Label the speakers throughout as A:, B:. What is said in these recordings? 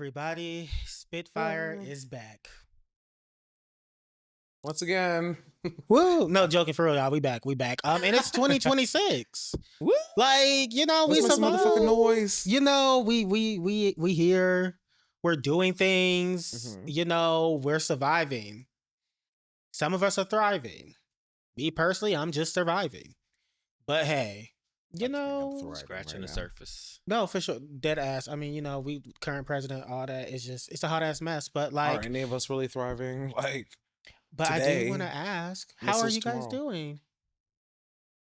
A: everybody. Spitfyre is back.
B: Once again.
A: Woo! No, joking for real, y'all. We back. And it's 2026.
B: Woo!
A: Like, we
B: What's
A: survived.
B: some motherfucking noise.
A: We here. We're doing things. We're surviving. Some of us are thriving. Me personally, I'm just surviving. But hey,
C: scratching the surface.
A: No, for sure. Dead ass. I mean, we current president, all that is it's a hot ass mess. But like,
B: are any of us really thriving?
A: But
B: today,
A: I do want to ask, how are you guys
B: tomorrow.
A: doing?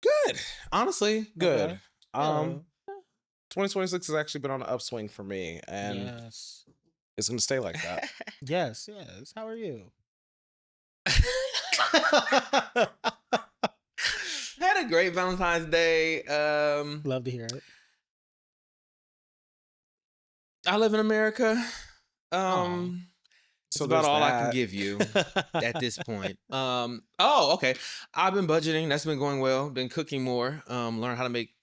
B: Good. Honestly, good.
A: Okay.
B: 2026 has actually been on an upswing for me, and
A: Yes.
B: it's going to stay like that.
A: Yes. How are you?
C: Had a great Valentine's Day.
A: Love to hear it.
C: I live in America.
B: So
C: That's about all I can
B: that.
C: give you at this point. Okay. I've been budgeting. That's been going well. Been cooking more. Learn how to make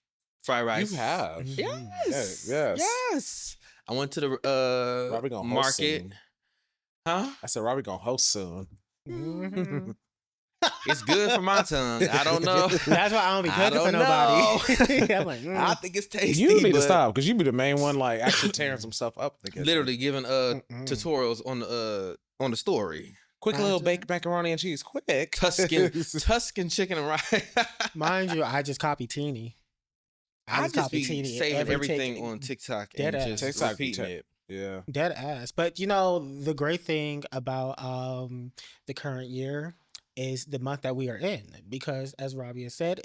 C: fried rice.
B: You have.
C: Yes.
B: Yeah, yes.
C: Yes. I went to the
B: Robbiey gonna host
C: market.
B: soon.
C: Huh?
B: I said Robbiey gonna host soon.
A: Mhm.
C: It's good for my tongue. I don't know.
A: That's why I don't be
C: I
A: cooking for
C: don't
A: nobody. I'm like,
C: I think it's tasty.
B: You need to
C: but
B: stop because you be the main one actually tearing some stuff up. In the kitchen.
C: Literally giving tutorials on the story.
B: Quick little baked macaroni and cheese. Quick.
C: Tuscan chicken and rice.
A: Mind you, I just copy Teeny.
C: I just be
A: Teeny
C: saving everything on TikTok and
A: Dead
C: just
A: ass.
B: TikTok
C: repeating it.
B: Yeah.
A: Dead ass. But the great thing about the current year is the month that we are in, because as Robbiey has said,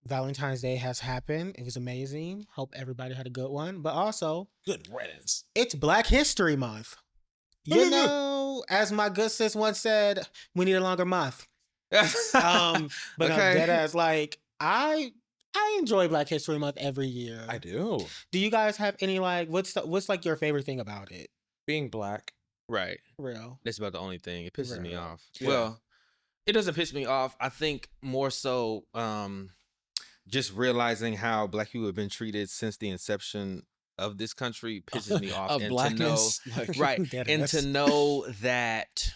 A: Valentine's Day has happened. It was amazing. Hope everybody had a good one. But also,
B: Good riddance.
A: it's Black History Month. As my good sis once said, we need a longer month. But no, dead ass, like I enjoy Black History Month every year.
B: I do.
A: Do you guys have any what's like your favorite thing about it?
B: Being black.
C: Right.
A: Real.
C: That's about the only thing. It pisses me
A: Right.
C: off.
B: Yeah.
C: Well, it doesn't piss me off. I think more so just realizing how Black people have been treated since the inception of this country pisses me off.
B: Of
C: and
B: blackness.
C: to know, right.
A: Dead
C: And
A: ass.
C: to know that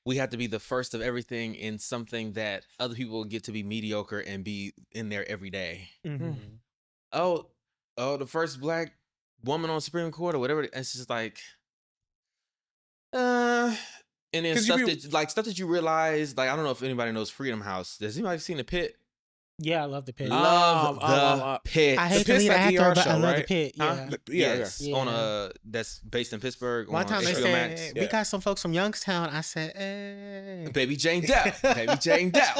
C: we have to be the first of everything in something that other people get to be mediocre and be in there every day.
A: Mhm.
C: Oh, the first Black woman on Supreme Court or whatever. It's just like, and then
B: 'Cause
C: stuff
B: you
C: stuff that you realize, I don't know if anybody knows Freedom House. Has anybody seen The Pit?
A: Yeah, I love the pit.
C: Love the Pit.
A: I hate to
B: Pit's
A: leave
B: that
A: after,
B: ER
A: but I
B: show,
A: love the
B: right?
A: pit.
C: Huh?
A: Yeah.
C: Yes,
A: Yeah.
C: on that's based in Pittsburgh.
A: One
C: on
A: time they
C: HBO
A: said
C: Max.
A: we got some folks from Youngstown. I said, hey.
C: Baby Jane Dow. Baby Jane Dow.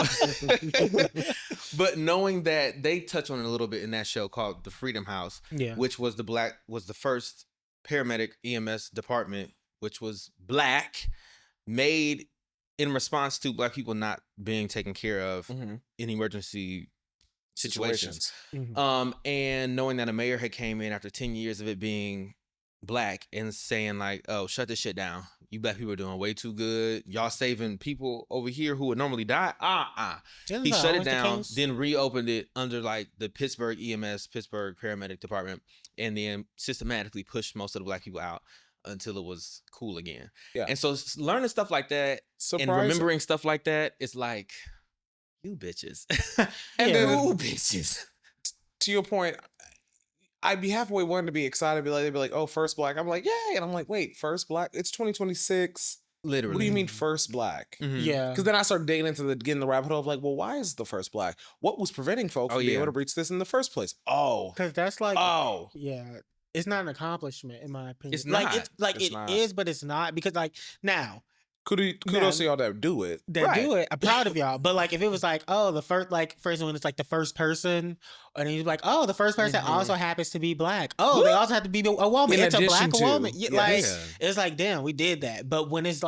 C: But knowing that they touch on it a little bit in that show called The Freedom House,
A: Yeah.
C: which was the first paramedic EMS department, which was Black, made in response to Black people not being taken care of in emergency situations.
A: Mhm.
C: And knowing that a mayor had came in after 10 years of it being Black and saying oh, shut this shit down. You Black people are doing way too good. Y'all saving people over here who would normally die.
A: Isn't
C: He
A: that
C: shut it
A: always the
C: down,
A: case?
C: then reopened it under the Pittsburgh EMS, Pittsburgh Paramedic Department, and then systematically pushed most of the Black people out until it was cool again.
B: Yeah.
C: And so learning stuff like that and remembering stuff like that, it's like, you bitches.
B: And
A: Yeah.
B: then
C: You bitches.
B: to your point, I'd be halfway wanting to be excited. They'd be like, oh, first Black. I'm like, yay. And I'm like, wait, first Black? It's 2026.
C: Literally.
B: What do you mean first Black?
C: Mhm.
A: Yeah.
B: Because then I started digging into getting the rabbit hole of well, why is the first Black? What was preventing folks from being able to reach this in the first place? Oh.
A: Because that's yeah, it's not an accomplishment in my opinion.
C: It's not.
A: It's
B: It's not.
A: is, but it's not, because now
B: Kudos to y'all that do it.
A: that do it. I'm proud of y'all. But if it was the first, for instance, when it's the first person, and he's the first person also happens to be Black. Oh, they also have to be a woman.
B: In
A: It's a Black
B: addition to.
A: woman.
B: Yes.
A: It's damn, we did that. But when it's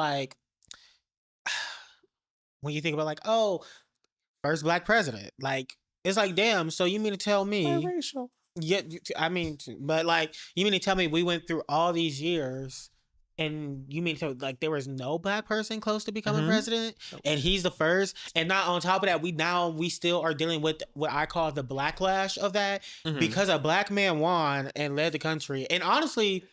A: when you think about first Black president, it's damn. So you mean to tell me?
B: Biracial.
A: Yeah, I mean, but you mean to tell me we went through all these years, and you mean to tell there was no Black person close to becoming president, and he's the first, and not on top of that, we still are dealing with what I call the blacklash of that, because a Black man won and led the country, and honestly,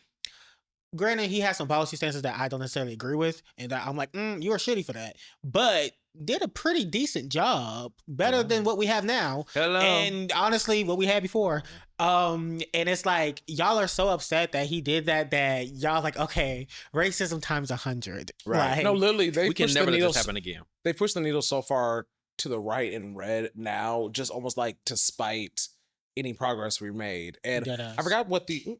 A: granted, he has some policy stances that I don't necessarily agree with, and that I'm like, you are shitty for that. But did a pretty decent job, better than what we have now.
C: Hello.
A: And honestly, what we had before. And it's like y'all are so upset that he did that y'all like, okay, racism times 100.
B: Right.
A: Like,
B: No, literally,
C: we can never let this happen again.
B: They pushed the needle so far to the right in red now, just almost like to spite any progress we made. And I forgot what the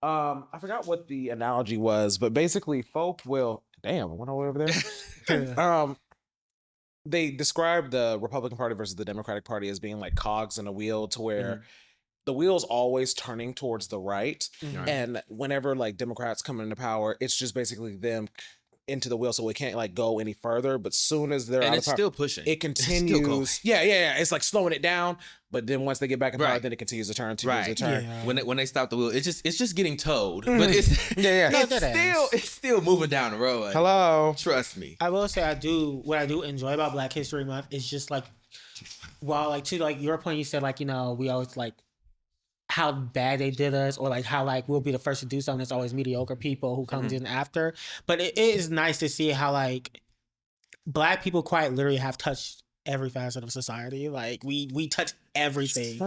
B: I forgot what the analogy was, but basically folk will I went all the way over there. They described the Republican Party versus the Democratic Party as being like cogs in a wheel, to where the wheel's always turning towards the right. And whenever like Democrats come into power, it's just basically them into the wheel, so it can't like go any further. But soon as they're out of power,
C: still pushing,
B: it continues. Yeah. It's like slowing it down, but then once they get back in power, then it continues to turn.
A: Yeah.
C: When they stop the wheel, it's just getting towed. But it's it's still moving down the road.
B: Hello,
C: trust me.
A: I will say what I do enjoy about Black History Month is just like, while like to like your point, you said like, you know, we always like how bad they did us, or like how like we'll be the first to do something. It's always mediocre people who comes in after. But it is nice to see how like Black people quite literally have touched every facet of society. Like we touch everything.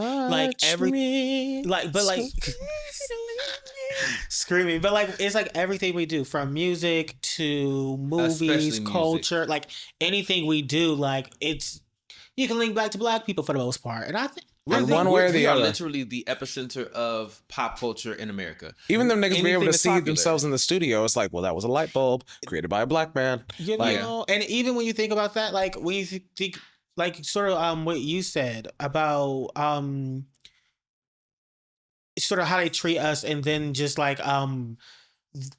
A: Screaming, but like it's like everything we do, from music to movies, culture, like anything we do, like you can link back to Black people for the most part. And I think
B: one way or the other,
C: literally the epicenter of pop culture in America.
B: Even them niggas be able to see themselves in the studio. It's like, well, that was a light bulb created by a Black man.
A: You know, and even when you think about that, like when you think, like sort of what you said about sort of how they treat us, and then just like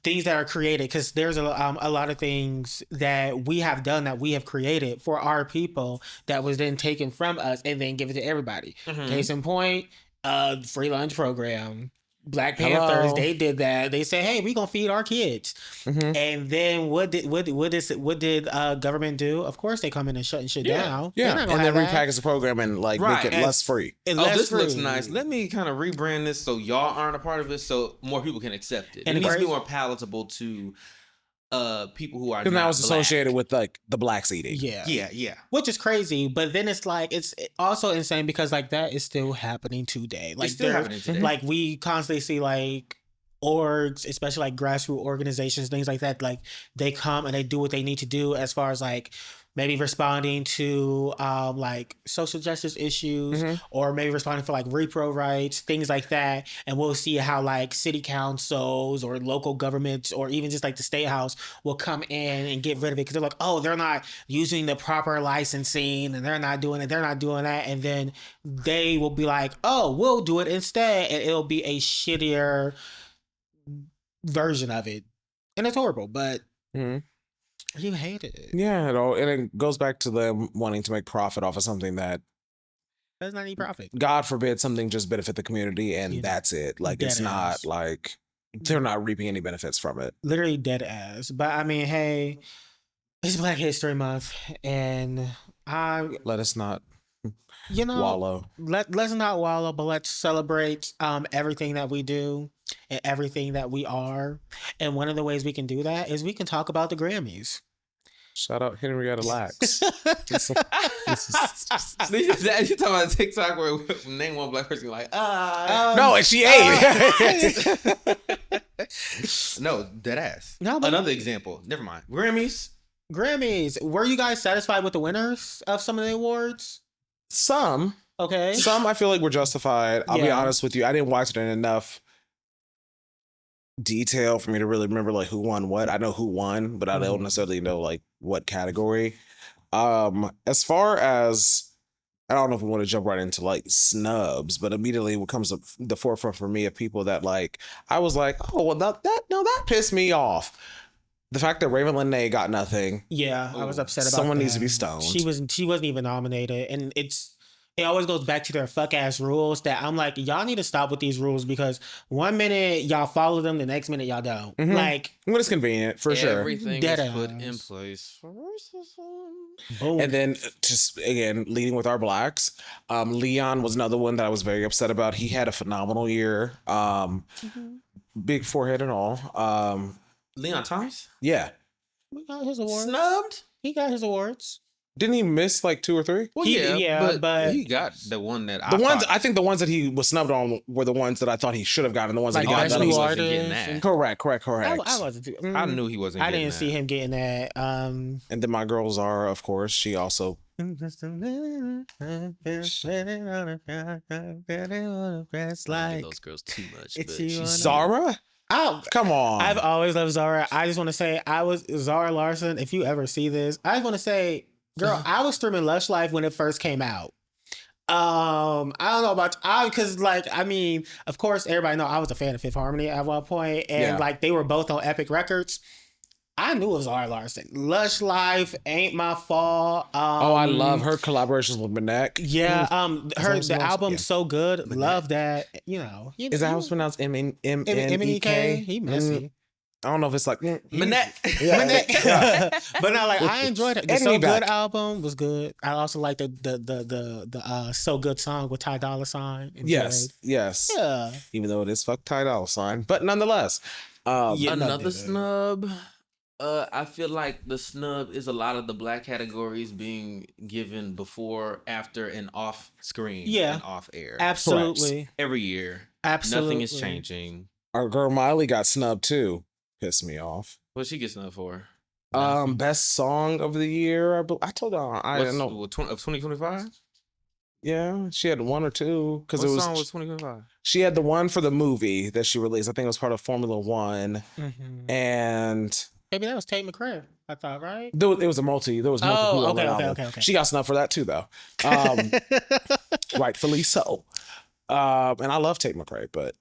A: things that are created, because there's a lot of things that we have done, that we have created for our people, that was then taken from us and then given to everybody. Case in point, free lunch program. Black Panthers, they did that. They said, "Hey, we gonna feed our kids." And then what did government do? Of course, they come in and shut shit down.
B: Yeah, and then repackage the program and like make it less free.
C: This looks nice. Let me kind of rebrand this so y'all aren't a part of it, so more people can accept it. And it needs to be more palatable to people who are not
B: because now it's
C: Black.
B: associated with like the Blacks eating.
C: Yeah.
A: Which is crazy, but then it's like it's also insane because like that is still happening today. Like
C: it's still happening today.
A: Like we constantly see like orgs, especially like grassroots organizations, things like that. Like they come and they do what they need to do as far as like maybe responding to like social justice issues, or maybe responding for like repro rights, things like that. And we'll see how like city councils or local governments, or even just like the state house, will come in and get rid of it because they're like, oh, they're not using the proper licensing, and they're not doing it, they're not doing that. And then they will be like, oh, we'll do it instead, and it'll be a shittier version of it. And it's horrible, but you hate it.
B: Yeah, and it goes back to them wanting to make profit off of something that
A: does not need profit.
B: God forbid something just benefit the community, and that's it. Like it's not like they're not reaping any benefits from it.
A: Literally dead ass. But I mean, hey, it's Black History Month, and
B: let us not
A: wallow. Let's not wallow, but let's celebrate everything that we do and everything that we are. And one of the ways we can do that is we can talk about the Grammys.
B: Shout out Henrietta Lacks.
C: You talking about TikTok where name one Black person, like,
B: no, and she ate.
C: No, dead ass.
A: No, but
C: another example. Never mind. Grammys.
A: Were you guys satisfied with the winners of some of the awards?
B: Some.
A: Okay.
B: Some I feel like were justified. I'll be honest with you. I didn't watch it in enough detail for me to really remember like who won what. I know who won, but I don't necessarily know like what category. As far as, I don't know if we want to jump right into like snubs, but immediately what comes up the forefront for me of people that like I was like, oh well, that pissed me off. The fact that Raven Lenae got nothing.
A: Yeah, I was upset about
B: someone
A: that.
B: Needs to be stoned.
A: She wasn't even nominated, and it always goes back to their fuck ass rules that I'm like, y'all need to stop with these rules, because one minute y'all follow them, the next minute y'all don't. Like,
B: when it's convenient, for sure.
C: Everything is put in place for racism.
B: Boom. And then just again, leading with our Blacks, Leon was another one that I was very upset about. He had a phenomenal year. big forehead and all.
C: Leon Thomas?
B: Yeah.
A: He got his awards.
C: Snubbed?
A: He got his awards.
B: Didn't he miss like 2 or 3?
C: Well, but he got the one that
B: I think the ones that he was snubbed on were the ones that I thought he should have gotten. The ones
A: like
B: that he got.
C: He wasn't getting that.
B: Correct.
A: I wasn't.
C: I knew he wasn't.
A: I
C: getting
A: didn't see him getting that.
B: And then my girl Zara, of course, she also.
A: Like
C: those girls too much.
B: Zara?
A: Oh,
B: come on!
A: I've always loved Zara. I just want to say I was Zara Larson. If you ever see this, I just want to say, girl, I was streaming Lush Life when it first came out. I don't know about because of course everybody know I was a fan of Fifth Harmony at one point, and like they were both on Epic Records. I knew it was Zara Larson. Lush Life, Ain't My Fault.
B: I love her collaborations with Manek.
A: Yeah, the album's so good. Manek. Love that. Is
B: that how it's pronounced? M-N-E-K?
A: He messy.
B: I don't know if it's like
A: Manek. Yeah. But now, like, I enjoyed it. The So Good album was good. I also like the So Good song with Ty Dolla $ign.
B: Yes. Yeah. Even though it is fuck Ty Dolla $ign, but nonetheless,
C: another snub. I feel like the snub is a lot of the black categories being given before, after, and off screen and off air.
A: Absolutely.
C: Correct. Every year.
A: Absolutely.
C: Nothing is changing.
B: Our girl Miley got snubbed too. Pissed me off.
C: What'd she get snubbed for?
B: Best song of the year. I told y'all. I don't know.
C: Of 2025?
B: Yeah, she had 1 or 2 because it was.
C: What song was 2025?
B: She had the one for the movie that she released. I think it was part of Formula One, and.
A: Maybe that was Tate McRae, I thought, right?
B: There was multiple.
A: Okay.
B: She got snubbed for that too, though. Rightfully so. And I love Tate McRae, but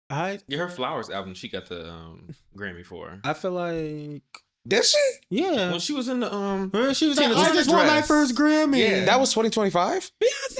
C: her Flowers album, she got the Grammy for.
A: I feel like.
B: Did she?
A: Yeah.
C: When she was in the
A: she was like, I just won my first Grammy.
B: Yeah. That was 2025?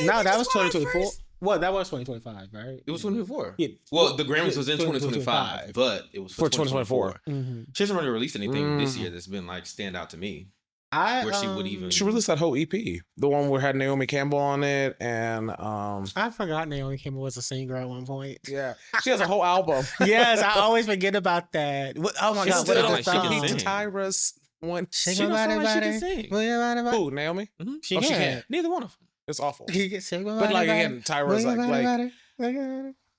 A: No, that was 2024. Well, that was 2025, right?
C: It was 2024.
A: Yeah.
C: Well, the Grammys was in 2025, but it was for 2024.
A: Mm-hmm.
C: She hasn't really released anything this year that's been like stand out to me. She would even.
B: She released that whole EP, the one where had Naomi Campbell on it, and
A: I forgot Naomi Campbell was a singer at one point.
B: Yeah, she has a whole album.
A: Yes, I always forget about that. Oh my god, what is the song?
B: Tyra's one.
A: She can sing.
B: Who, Naomi?
A: Mm-hmm.
B: She can't.
C: Neither one of them.
B: It's awful.
A: But
B: like again, Tyra's like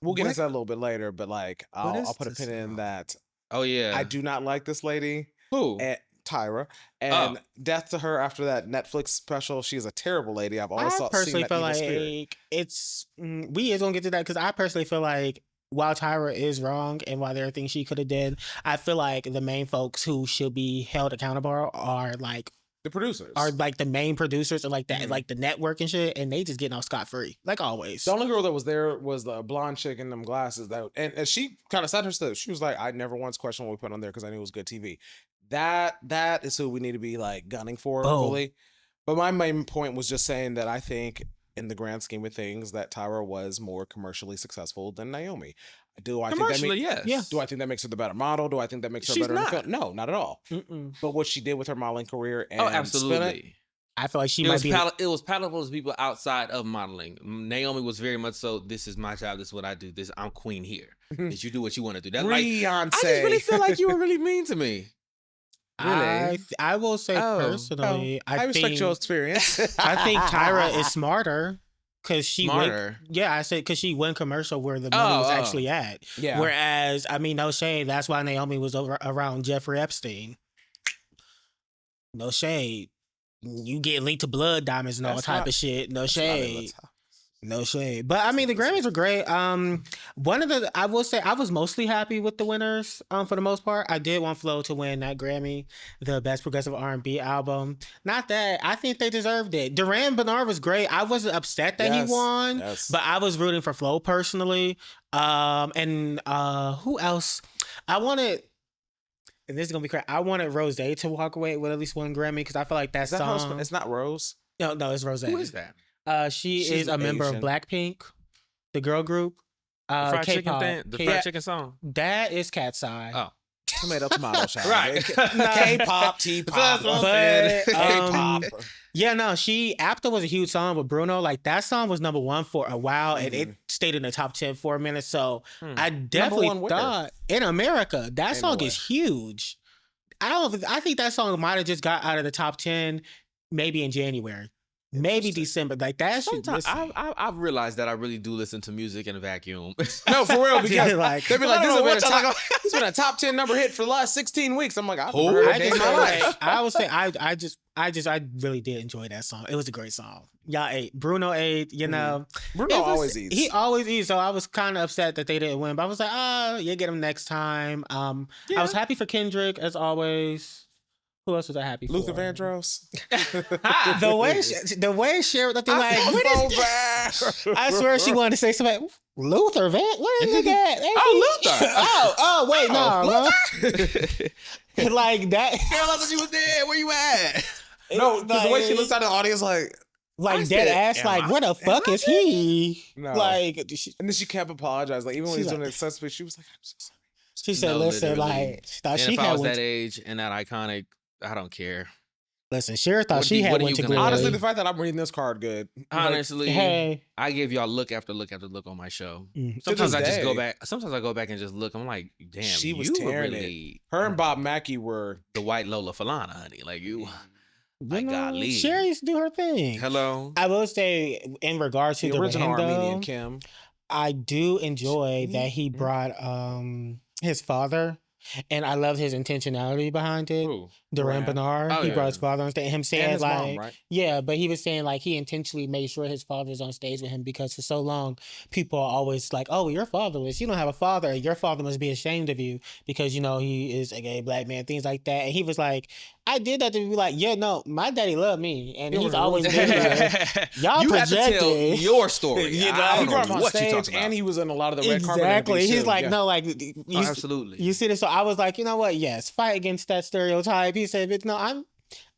B: we'll get into that a little bit later, but like I'll put a pin in that.
C: Oh yeah,
B: I do not like this lady.
C: Who?
B: Tyra, and death to her after that Netflix special. She's a terrible lady. I've always
A: personally feel like it's we is gonna get to that because I personally feel like while Tyra is wrong and while there are things she could have did, I feel like the main folks who should be held accountable are like
B: the producers,
A: are like the main producers and like that, like the network and shit, and they just getting off scot-free, like always.
B: The only girl that was there was the blonde chick in them glasses and she kind of said her stuff. She was like, I never once questioned what we put on there because I knew it was good TV. That is who we need to be like gunning for fully. But my main point was just saying that I think in the grand scheme of things that Tyra was more commercially successful than Naomi. Do I think that Do I think that makes her the better model? Do I think that makes her better in the film? No, not at all. But what she did with her modeling career and
C: absolutely.
A: I feel like it
C: was palatable to people outside of modeling. Naomi was very much so, this is my job, this is what I do, I'm queen here. Did you do what you want to do? That's
B: Beyonce.
C: I just really feel like you were really mean to me.
A: Really? I will say personally,
B: I respect your experience.
A: I think Tyra is smarter because she went. Yeah, I said because she went commercial where the money was actually at.
B: Yeah.
A: Whereas, I mean, no shade. That's why Naomi was around Jeffrey Epstein. No shade. You get linked to blood diamonds and all type of shit. No shade. No shade. But I mean, the Grammys were great. I will say I was mostly happy with the winners for the most part. I did want Flo to win that Grammy, the best progressive R&B album. Not that I think they deserved it. Duran Bernard was great. I wasn't upset that he won, but I was rooting for Flo personally. And who else? I wanted, and this is gonna be crazy, I wanted Rose to walk away with at least one Grammy because I feel like that song.
B: It's not Rose.
A: No, it's Rose.
C: Who is that?
A: She's is a member of Blackpink, the girl group.
C: Fried
A: K-pop.
C: fried chicken song.
A: That is Cat's Eye.
B: Oh. Tomato shop.
C: Right.
B: K-pop, T-pop.
A: But Yeah, no, Apta was a huge song with Bruno. Like that song was number one for a while, and it stayed in the top 10 for a minute. So I definitely thought in America that song is huge. I think that song might have just got out of the top 10 maybe in January. Maybe December, like that.
C: Sometimes I've realized that I really do listen to music in a vacuum.
B: No, for real, because
A: like,
B: they'd be like, "This has been a top 10 number hit for the last 16 weeks." I'm like, I've never heard it in my life.
A: I would say I really did enjoy that song. It was a great song. Y'all ate. Bruno ate. You know,
B: Bruno always eats.
A: He always eats. So I was kind of upset that they didn't win, but I was like, you get him next time. I was happy for Kendrick as always. Who else was I happy for?
B: Luther Vandross.
A: the way Cheryl, the thing like, what is bad. I swear she wanted to say something. Luther What is that?
C: Luther.
A: Wait, no. Like that.
C: Girl, I thought you was dead. Where you at?
B: No, because the way she looks at the audience, like
A: dead ass, like where the fuck is he?
B: No.
A: Like,
B: and then she kept apologizing. Like even when he's doing it suspect, she was like, I'm so sorry.
A: She said, "Listen,
C: literally.
A: Thought she
C: if
A: had
C: I was that age and that iconic, I don't care."
A: Listen, Cher thought she had one to glory.
B: Honestly, the fact that I'm reading this card good.
C: Honestly,
A: hey,
C: I give y'all look after look after look on my show. Sometimes I just go back. Sometimes I go back and just look. I'm like, damn,
B: she was
C: tearing
B: it. Her and Bob Mackie were
C: the white Lola Falana, honey. Like my golly.
A: Cher used to do her thing.
C: Hello.
A: I will say, in regards to the
B: original
A: Orlando,
B: Armenian Kim,
A: I do enjoy that he brought his father. And I love his intentionality behind it. Duran Bernard, he brought his father on stage. Him saying
B: his
A: like,
B: mom, right?
A: yeah, but he was saying like he intentionally made sure his father's on stage with him because for so long people are always like, oh, you're fatherless. You don't have a father. Your father must be ashamed of you because you know he is a gay black man, things like that. And he was like, I did that to be like, yeah, no, my daddy loved me, and he's always been there. Y'all
C: you
A: projected.
C: have to tell your story.
B: You know,
C: I don't
B: he brought
C: know
B: him on
C: what you
B: stage,
C: talking about.
B: and he was in a lot of the red carpet.
A: Exactly. He's like, no, like,
C: absolutely.
A: You see this? So I was like, you know what? Yes, fight against that stereotype. He said, but no,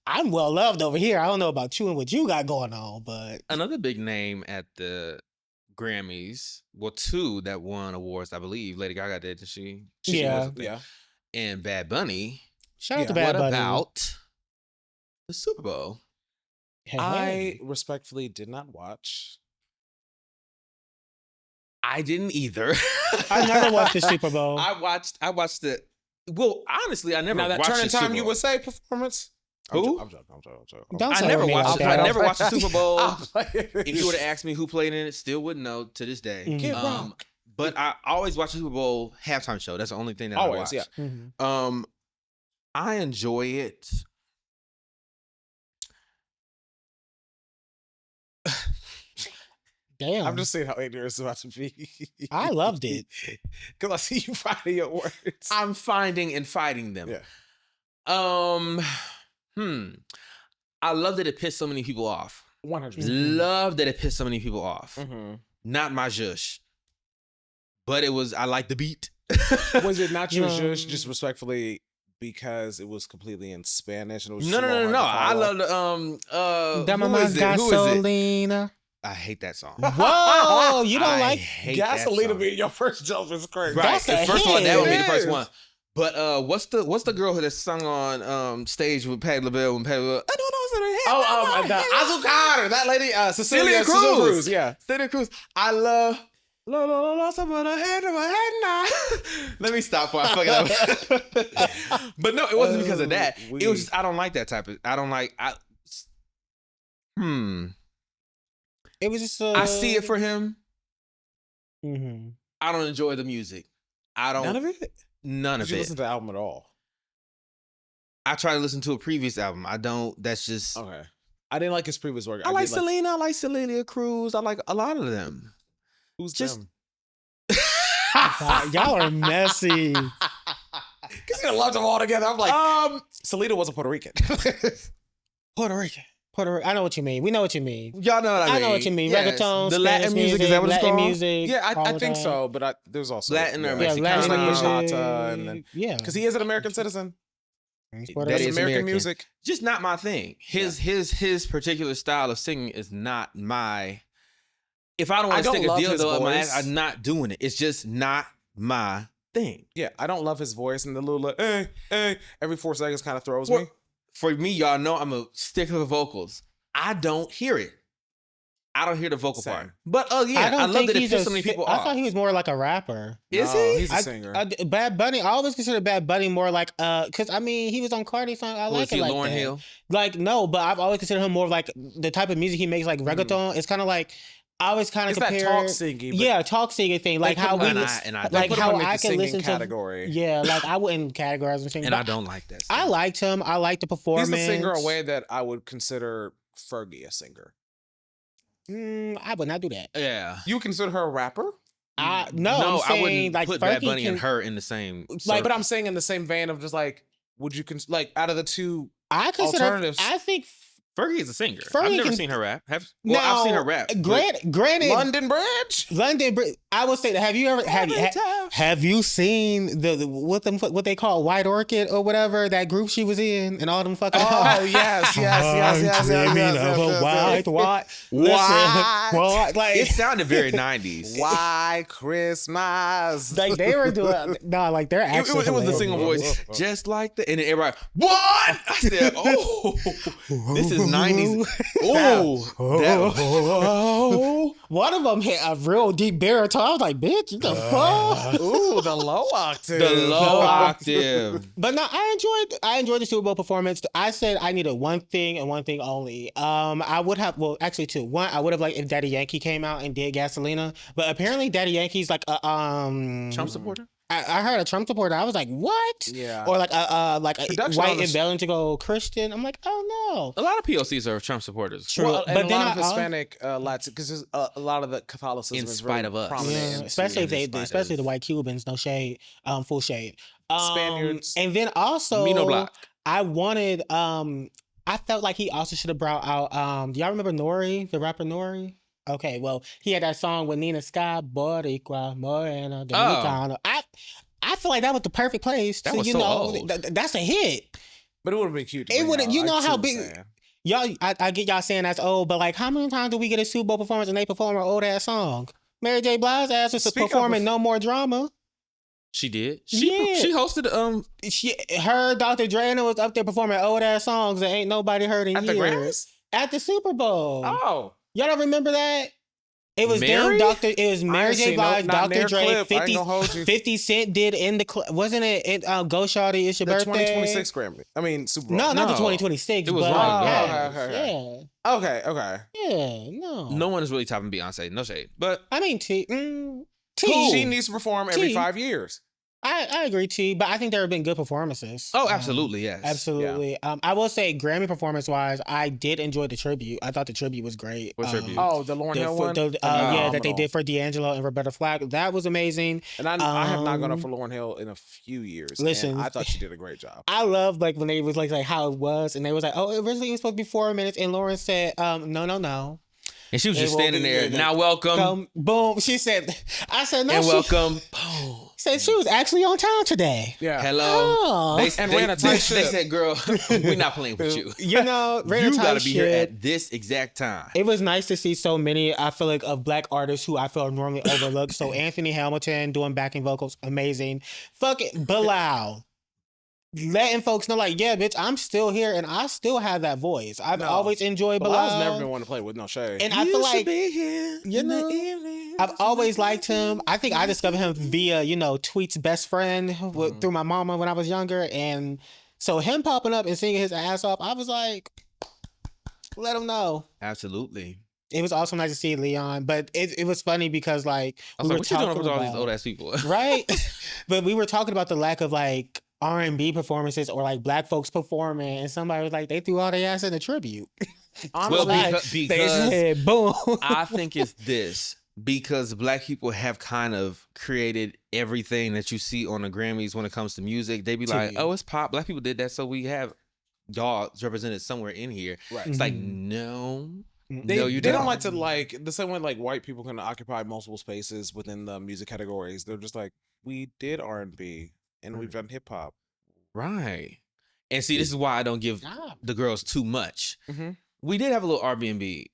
A: I'm well loved over here. I don't know about you and what you got going on, but
C: another big name at the Grammys, well, two that won awards, I believe. Lady Gaga did, did she?
A: Yeah.
C: And Bad Bunny.
A: Shout out to Bad Bunny.
C: What about the Super Bowl?
B: I respectfully did not watch.
C: I didn't either.
A: I never watched the Super Bowl.
C: I watched the. Well, honestly, I never.
B: Now that
C: watched
B: Turning
C: the Super
B: Time
C: Bowl.
B: USA performance.
C: Who?
B: I'm joking.
A: Don't
C: I
A: say
C: never
A: me
C: watched.
A: like that.
C: I never watched the Super Bowl.
B: If
C: If you would have asked me who played in it, still wouldn't know to this day.
B: Kid Rock.
C: But I always watch the Super Bowl halftime show. That's the only thing that I watch.
B: Yeah.
A: Mm-hmm.
C: I enjoy it.
A: Damn.
B: I'm just saying how ignorant it's about to be.
A: I loved it.
B: Because I see you finding your words.
C: I'm finding and fighting them.
B: Yeah.
C: I love that it pissed so many people off.
B: 100%.
C: Love that it pissed so many people off.
B: Mm-hmm.
C: Not my zhush. But it was, I like the beat.
B: Was it not your zhush, just respectfully, because it was completely in Spanish? And it was
C: No. I love the, who is it?
A: Gasolina.
C: I hate that song.
A: Whoa, you don't like
B: Gasolina being your first jump is crazy.
C: Right.
A: That's
C: First of all, that would be the first
B: Yes.
C: one. But what's the girl who that sung on stage with Patti LaBelle when Patti LaBelle? I don't know.
B: The Azucar, that lady, Cecilia Cruz. Yeah.
C: Celia Cruz. I love. Let me stop before I fuck it up. But no, it wasn't because of that. It was just I don't like that type of. I don't like.
A: It was just.
C: I see it for him.
A: Mm-hmm.
C: I don't enjoy the music. I don't.
B: None of it?
C: None of
B: Did you
C: it.
B: listen to the album at all?
C: I try to listen to a previous album. I don't. That's just.
B: Okay. I didn't like his previous work.
C: I like Selena. I like Celia Cruz. I like a lot of them.
B: Who's
C: just
B: them?
A: Y'all are messy.
B: Because you loved them all together. I'm like, Selena wasn't Puerto Rican.
A: Puerto Rican. I know what you mean. We know what you mean.
C: Y'all know what I mean.
A: I know what you mean.
C: Yes.
A: Reggaeton,
C: the
A: Spanish
C: Latin music, is that what it's
A: Latin
C: called?
A: music.
B: Yeah, I
A: all
B: think
A: that.
B: so. But there's also
C: Latin or
A: Yeah,
C: Mexican.
A: Latin
B: like
A: music.
B: bachata, and then
A: Yeah,
B: because he is an American citizen.
A: Puerto
C: That
B: That's
C: is
A: Rican.
B: American music.
C: Just not my thing. His particular style of singing is not my. If I don't want to stick a dildo in my ass, I'm not doing it. It's just not my thing.
B: Yeah, I don't love his voice, and the little hey every 4 seconds kind of throws me.
C: for me, y'all know I'm a stickler for vocals. I don't hear it. I don't hear the vocal part. But yeah, I love that it pissed so many people off.
A: I thought he was more like a rapper.
C: Is he?
B: He's a singer.
A: Bad Bunny, I always consider Bad Bunny more like because I mean he was on Cardi's song. I like it like
C: Lauryn
A: that.
C: Hill?
A: Like no, but I've always considered him more like the type of music he makes, like reggaeton. It's kind of like I always kind of compare
B: that talk singing.
A: Yeah, talk singing thing. Like how we like how I can listen
B: category.
A: to. Yeah, like I wouldn't categorize him singing.
C: And I don't like that.
A: I liked him. I liked the performance.
B: He's the singer a way that I would consider Fergie a singer.
A: I would not do that.
C: Yeah.
B: You consider her a rapper?
A: No,
C: I wouldn't
A: like
C: put Bad Bunny and her in the same
B: like, but I'm saying in the same vein of just like, would you like out of the two alternatives?
A: I think
C: Fergie is a singer. I've never seen her rap. I've seen her rap.
A: Granted,
B: London Bridge.
A: I will say that. Have you seen the what they call White Orchid or whatever, that group she was in and all them fucking?
B: Oh yes.
A: White. Like
C: it sounded very 90s.
B: White Christmas.
A: Like they were doing like they're actually.
C: It was the single voice, just like that, and then everybody, what? I said, oh, this is 90s.
A: One of them hit a real deep baritone. I was like, bitch, what the fuck?
B: Ooh, the low octave.
C: The low octave.
A: But no, I enjoyed the Super Bowl performance. I said I needed one thing and one thing only. I would have, well, actually two. One, I would have liked if Daddy Yankee came out and did Gasolina. But apparently Daddy Yankee's like a
C: Trump supporter?
A: I heard a Trump supporter. I was like, what?
B: Yeah.
A: Or like a white and belling to go Christian. I'm like, oh no.
C: A lot of POCs are Trump supporters.
B: True. Well, but then a lot of Hispanic Latin, because a lot of the Catholicism
C: in
B: is
C: spite
B: really
C: of us,
A: prominent. Especially the white Cubans. No shade. Full shade.
B: Spaniards.
A: And then also,
C: Mino Block.
A: I wanted. I felt like he also should have brought out. Do y'all remember Nori, the rapper Nori? Okay, well, he had that song with Nina Sky, Boricua, Morena, Dominicano. I feel like that was the perfect place.
C: That was so old.
A: That's a hit.
B: But it would have been cute.
A: It would. You know how big. Y'all, I get y'all saying that's old, but like, how many times do we get a Super Bowl performance and they perform an old ass song? Mary J. Blige's ass was performing No More Drama.
C: She did. She hosted.
A: Her Dr. Dre was up there performing old ass songs that ain't nobody heard in years.
B: At the Grammys?
A: At the Super Bowl.
B: Oh.
A: Y'all don't remember that? It was
C: Mary?
A: It was Mary J. Blige, Dr. Dre, 50 Cent did in the club. Wasn't it Go Shawty, It's Your Birthday?
B: 2026 Grammy. I mean, Super Bowl.
A: No, not the 2026.
C: It was
A: but,
C: wrong.
B: Okay.
A: Yeah, no.
C: No one is really topping Beyonce. No shade. But
A: I mean, T.
B: She needs to perform every 5 years.
A: I agree, T, but I think there have been good performances.
C: Oh, absolutely, yes.
A: Absolutely. Yeah. I will say, Grammy performance-wise, I did enjoy the tribute. I thought the tribute was great.
C: What tribute?
B: Oh, the Lauryn Hill one?
A: That they did for D'Angelo and Roberta Flack. That was amazing.
B: And I have not gone up for Lauryn Hill in a few years. Listen, I thought she did a great job.
A: I love like when they was like how it was, and they was like, oh, originally it was supposed to be 4 minutes, and Lauren said, no.
C: And she was just standing there. Now welcome.
A: Boom. She said, I said, no.
C: And welcome. Boom.
A: Said she was actually on time today.
B: Yeah.
C: Hello.
A: Oh.
B: They ran a tight ship.
C: They said, girl, we're not playing with you.
A: You know,
C: you got to be here at this exact time.
A: It was nice to see so many, I feel like, of black artists who I feel are normally overlooked. So Anthony Hamilton doing backing vocals, amazing. Fuck it, Bilal. Letting folks know, like, yeah, bitch, I'm still here and I still have that voice. I've always enjoyed Bilal.
B: I've never been one to play with, no shade.
A: And I feel like,
C: be here
A: you know, I've always liked him. I think I discovered him via, Tweet's best friend through my mama when I was younger. And so him popping up and singing his ass off, I was like, let him know.
C: Absolutely.
A: It was also nice to see Leon, but it was funny because like
C: I was like, what you doing with all these old ass people?
A: Right? But we were talking about the lack of like R&B performances or like black folks performing, and somebody was like, they threw all their ass in the tribute.
C: Well, because
A: they said, boom.
C: I think it's this. Because black people have kind of created everything that you see on the Grammys when it comes to music. They be like, oh, it's pop. Black people did that, so we have y'all represented somewhere in here. Right. It's like, no.
B: They don't like to like the same way like white people can occupy multiple spaces within the music categories. They're just like, we did R&B and we've done hip hop.
C: Right. And see, this is why I don't give the girls too much. Mm-hmm. We did have a little R&B.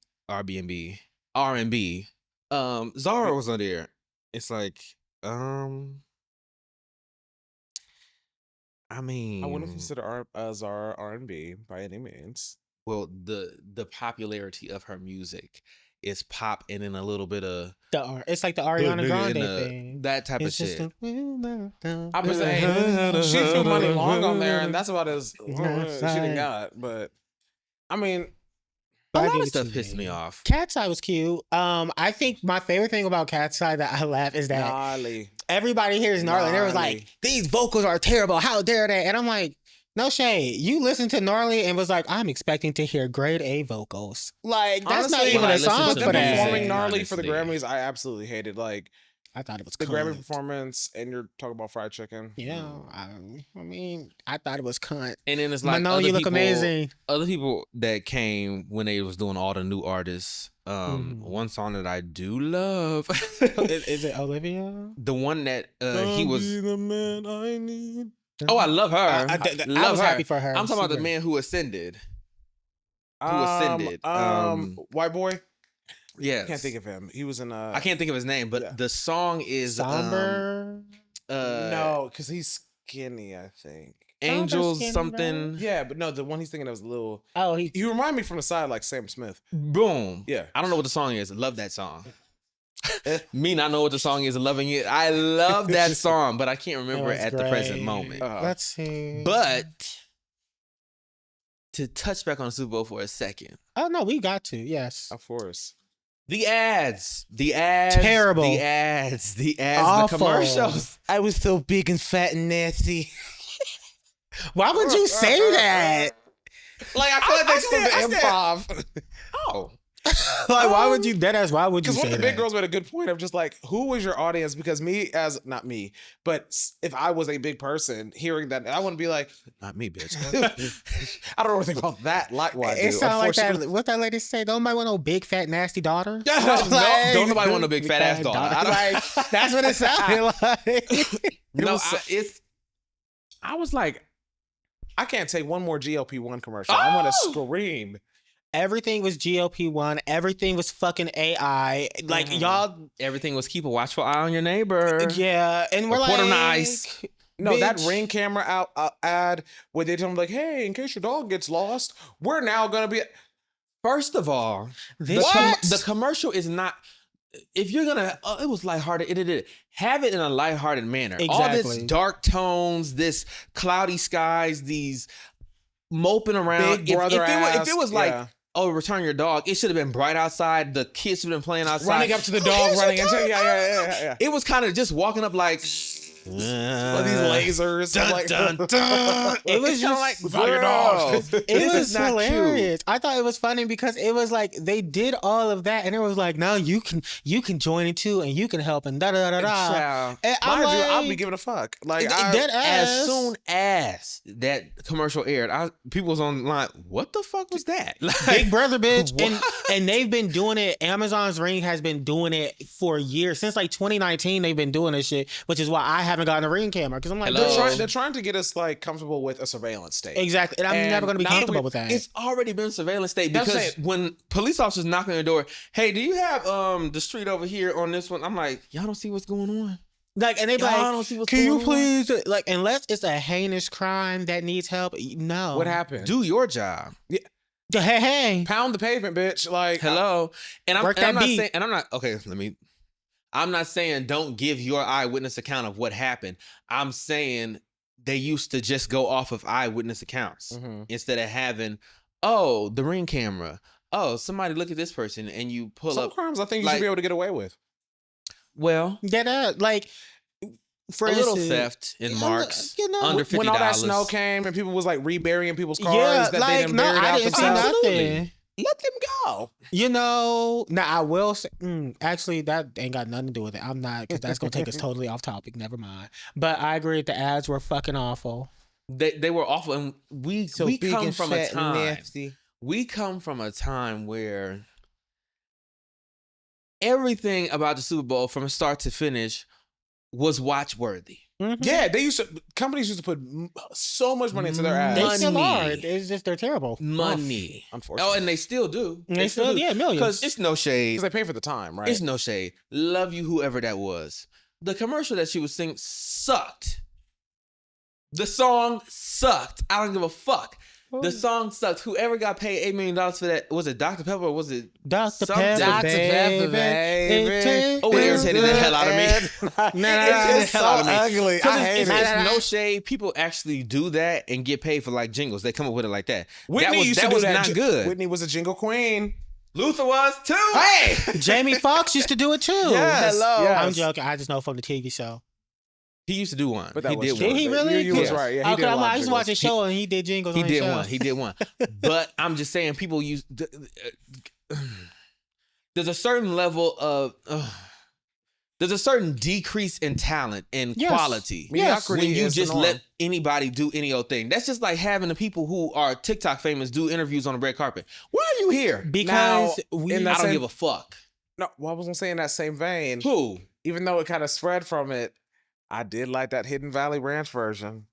C: Zara was on there. It's like, I mean,
B: I wouldn't consider our R&B by any means.
C: Well, the popularity of her music is pop and then a little bit of
A: it's like the Ariana Grande thing.
C: That type
A: It's
C: of
A: just
C: shit.
A: I
B: was saying she threw Money Long on there, and that's about as she didn't got. But I mean,
C: a lot of stuff pissed me off.
A: Cat's Eye was cute. I think my favorite thing about Cat's Eye that I laugh is that
B: Gnarly.
A: Everybody hears Gnarly, and they was like, "These vocals are terrible. How dare they?" And I'm like, no shade. You listened to Gnarly and was like, I'm expecting to hear grade A vocals. Like, that's
B: honestly,
A: not even a song for that.
B: Performing Gnarly for the Grammys, I absolutely hated. Like,
A: I thought it was
B: the Grammy performance, and you're talking about fried chicken.
A: Yeah, I mean, I thought it was cunt.
C: And then it's like,
A: Manon, you look amazing.
C: Other people that came when they was doing all the new artists. One song that I do love
A: is it Olivia?
C: The one that he was
B: the man I need.
C: Oh, I love her.
A: I was happy for her.
C: I'm talking about the man who ascended.
B: White boy.
C: Yeah,
B: I can't think of him. He was in
C: I can't think of his name, but the song is
A: Somber.
B: No, because he's skinny. I think
C: Angels
A: skinny,
C: something.
B: Right? Yeah, but no, the one he's thinking of is little.
A: Oh, he
B: remind me from the side like Sam Smith.
C: Boom.
B: Yeah,
C: I don't know what the song is. I love that song. Me not know what the song is and loving it. I love that song, but I can't remember it at the present moment.
A: Let's see.
C: But to touch back on the Super Bowl for a second.
A: Oh no, we got to. Yes,
B: of course.
C: The ads,
A: terrible.
C: The ads,
A: awful.
C: The commercials.
B: I was so big and fat and nasty.
A: Why would you say that?
B: Like, I feel like they said the improv.
C: Oh.
A: Like, why would you deadass? Why would you say that?
B: Because one of the big girls made a good point of just like, who was your audience? Because not me, but if I was a big person hearing that, I wouldn't be like,
C: not me, bitch.
B: I don't know anything about that. Likewise,
A: it sounds like that. What that lady say? Don't nobody want no big fat nasty daughter.
C: Don't nobody want no big fat ass daughter.
A: Like, that's what it sounded like.
B: I was like, I can't take one more GLP-1 commercial. I'm gonna scream.
A: Everything was GLP-1. Everything was fucking AI. Like, y'all...
C: Everything was keep a watchful eye on your neighbor.
A: Yeah. And we're
C: like... nice.
B: No, bitch. That Ring camera ad where they tell them, like, hey, in case your dog gets lost, we're now going to be...
C: First of all, the commercial is not... If you're going to... it was lighthearted. Have it in a lighthearted manner.
A: Exactly.
C: All this dark tones, this cloudy skies, these moping around. If it was like... Yeah. Oh, return your dog. It should have been bright outside. The kids should have been playing outside.
B: Running up to the dog, running into yeah.
C: It was kind of just walking up like
B: these lasers.
A: Dun. It was just like
B: your dog.
A: It was hilarious. Cute. I thought it was funny because it was like they did all of that and it was like, now you can join it too and you can help and da da da da.
B: And I'll be giving a fuck. Like
C: as soon as that commercial aired, people was online. What the fuck was that?
A: Like, Big Brother, bitch. And they've been doing it. Amazon's Ring has been doing it for years since like 2019. They've been doing this shit, which is why I haven't gotten a Ring camera because I'm like,
B: they're trying to get us like comfortable with a surveillance state.
A: Exactly, and I'm never going to be comfortable with that.
C: It's already been surveillance state because when police officers knock on your door, hey, do you have the street over here on this one? I'm like, y'all don't see what's going on.
A: Like, and they be like,
C: don't see what's
A: can
C: going
A: you please like, unless it's a heinous crime that needs help. No,
B: what happened?
C: Do your job.
B: Yeah.
A: Hey,
B: pound the pavement, bitch. Like,
C: hello, I'm not saying don't give your eyewitness account of what happened. I'm saying they used to just go off of eyewitness accounts instead of having, the Ring camera. Oh, somebody look at this person and you pull
B: some
C: up.
B: Some crimes I think you should be able to get away with.
C: Well,
A: like, for
C: a little theft in marks, under $50.
B: When all that snow came and people was like reburying people's cars that they didn't bury out themselves.
A: Nothing.
B: Let them go.
A: Now I will say, actually, that ain't got nothing to do with it. I'm not, because that's going to take us totally off topic. Never mind. But I agree the ads were fucking awful.
C: They were awful. And we come from a time. We come from a time where everything about the Super Bowl from start to finish was watchworthy.
B: Mm-hmm. Yeah, companies used to put so much money into their ads.
A: They still are. It's just they're terrible.
C: Money.
B: Unfortunately.
C: Oh, and they still do.
A: They still do. Millions.
C: Because it's no shade.
B: Because they pay for the time, right?
C: It's no shade. Love you, whoever that was. The commercial that she was singing sucked. The song sucked. I don't give a fuck. The song sucked. Whoever got paid $8 million for that, was it Dr. Pepper or was it
A: Dr.
C: something?
A: Pepper,
B: Dr. Pepper, baby.
C: Oh, it irritated the hell out of me.
B: It's so ugly. I hate it.
C: It's no shade. People actually do that and get paid for like jingles. They come up with it like that.
B: Whitney used to do
C: was
B: that.
C: not good.
B: Whitney was a jingle queen.
C: Luther was too.
B: Hey,
A: Jamie Foxx used to do it too.
B: Yes,
C: Hello.
B: yes.
A: I'm joking. I just know from the TV show.
C: He used to do one.
B: But that
C: he
B: was
C: did
B: true.
C: one.
A: Did he really?
B: You was right. Yeah, he did a lot
A: I
B: of
A: used to watch a
B: jingles.
A: show and he did jingles.
C: He
A: on
C: did
A: his show.
C: one. He did one. But I'm just saying, people use. There's a certain level of. There's a certain decrease in talent and quality.
B: Mediocrity
C: when you
B: is the
C: just
B: norm.
C: let anybody do any old thing. That's just like having the people who are TikTok famous do interviews on the red carpet. Why are you here?
A: Because
B: Now,
A: we.
B: in that
C: I don't
B: same-
C: give a fuck.
B: No, well, I was gonna say in that same vein.
C: Who?
B: Even though it kind of spread from it, I did like that Hidden Valley Ranch version.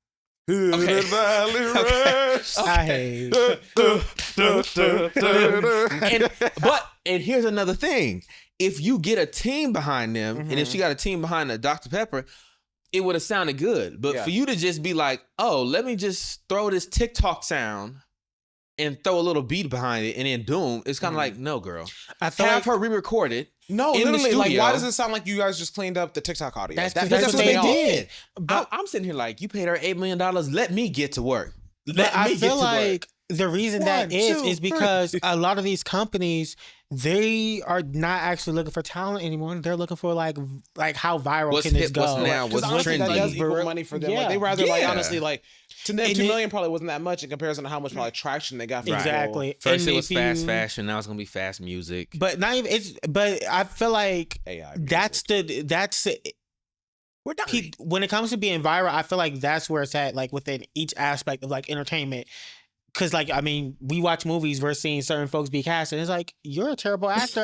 C: Okay.
B: Hidden Valley Ranch.
A: I hate.
C: And here's another thing. If you get a team behind them, and if she got a team behind the Dr. Pepper, it would have sounded good. But
B: Yeah.
C: for you to just be like, oh, let me just throw this TikTok sound and throw a little beat behind it and then boom, it's kind of like, no, girl.
A: I feel
C: Have
A: like
C: her re-record it.
B: No,
C: in the
B: literally, like, why
C: studio.
B: does it sound like you guys just cleaned up the TikTok audio?
A: That's
C: That's
A: what
C: what
A: they
C: they did.
A: But
C: I'm sitting here like, you paid her $8 million. Let me get to work.
A: But I feel like the reason that
B: One,
A: is
B: two,
A: because
B: three.
A: a lot of these companies, they are not actually looking for talent anymore. They're looking for like how viral
C: What's
A: can this
C: hip, what's
A: go?
C: now,
B: Because
C: what's
B: honestly, that
C: trendy.
B: does equal money for them.
A: Yeah.
B: Like, they rather, like,
C: Yeah.
B: honestly, like, to them,
A: And
B: 2
A: it-
B: million probably wasn't that much in comparison to how much probably traction they got. From
A: Exactly.
B: people.
C: First
A: And
C: it was
A: if
C: fast
A: you-
C: fashion. Now it's going to be fast music.
A: But not even it's. But I feel like
B: AI.
A: that's
C: We're done.
A: when it comes to being viral. I feel like that's where it's at. Like within each aspect of like entertainment. Cause like I mean, we watch movies. We're seeing certain folks be cast, and it's like you're a terrible actor.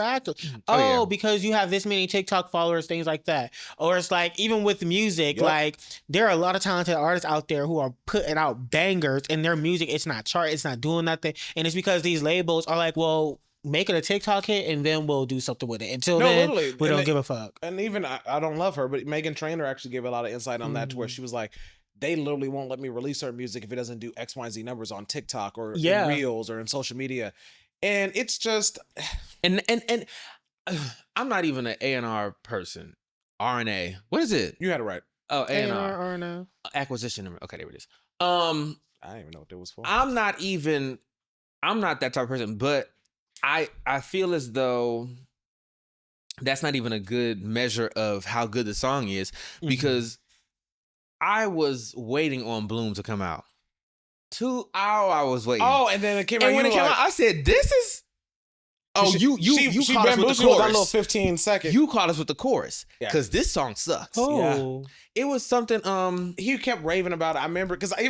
C: Oh, yeah.
A: Because you have this many TikTok followers, things like that. Or it's like even with music,
B: Yep.
A: like there are a lot of talented artists out there who are putting out bangers, and their music it's not chart, it's not doing nothing, and it's because these labels are like, well, make it a TikTok hit, and then we'll do something with it. Until then,
B: literally.
A: we
B: And
A: don't give a fuck.
B: And even I don't love her, but Megan Trainor actually gave a lot of insight on that, to where she was like, they literally won't let me release her music if it doesn't do X, Y, and Z numbers on TikTok or in Reels or in social media. And it's just,
C: And I'm not even an A&R person. R&A. What is it?
B: you had it right.
C: Oh, A&R.
A: or no.
C: Acquisition. Okay, there it is.
B: I didn't even know what that was for.
C: I'm not that type of person, but I feel as though that's not even a good measure of how good the song is, because I was waiting on Bloom to come out. 2 hours I was waiting.
B: Oh, and then it came out.
C: and when it came out, I said, "This is." Oh, you
B: she
C: caught us with the
B: bamboozled that little
C: chorus.
B: 15 seconds.
C: You caught us with the chorus
B: Yeah.
C: because this song sucks.
A: Oh,
C: It was something.
B: He kept raving about it. I remember because he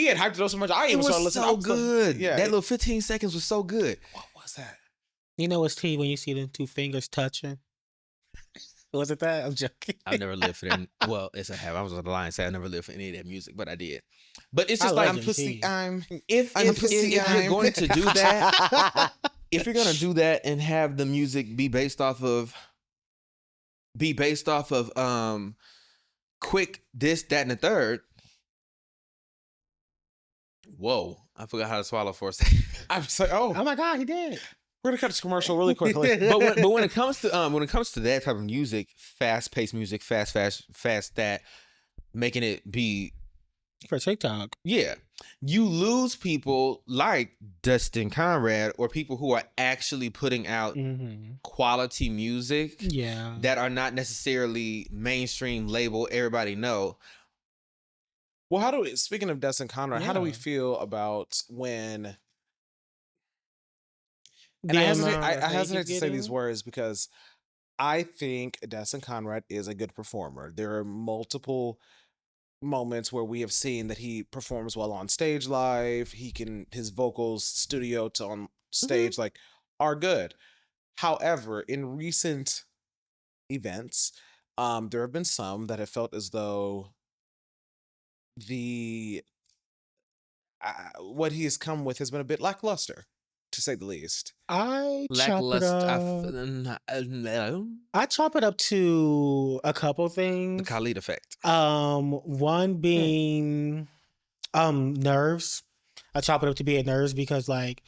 B: had hyped it up so much. I
C: It
B: even
C: was
B: started listening.
C: so good.
B: Yeah,
C: that little 15 seconds was so good.
B: what was that?
A: you know it's T when you see them two fingers touching. Was it that? I'm joking.
C: I've never lived for them. Well, it's a have. I was on the line say I never lived for any of that music, but I did. But it's just
A: I
C: like
A: love
B: I'm pussy. I'm
C: if you're going to do that, if you're gonna do that and have the music be based off of quick this, that, and the third. Whoa, I forgot how to swallow for a second.
B: I was like, oh,
A: Oh my God, he did.
B: we're gonna cut this commercial really quickly.
C: but when it comes to that type of music, fast paced music, fast that, making it be
A: For TikTok.
C: yeah, you lose people like Dustin Conrad or people who are actually putting out quality music
A: Yeah.
C: that are not necessarily mainstream label everybody know.
B: Well, speaking of Dustin Conrad, how do we
A: Yeah.
B: feel about when? And
A: The
B: I hesitate,
A: amount
B: I,
A: of
B: I
A: hate
B: hesitate
A: he's
B: to say these
A: getting?
B: words because I think Dustin Conrad is a good performer. There are multiple moments where we have seen that he performs well on stage live. His vocals studio to on stage like are good. However, in recent events, there have been some that have felt as though what he has come with has been a bit lackluster, to say the least.
A: I chop it up. I chop it up to a couple things.
C: The Khalid effect.
A: One being nerves. I chop it up to be nerves because like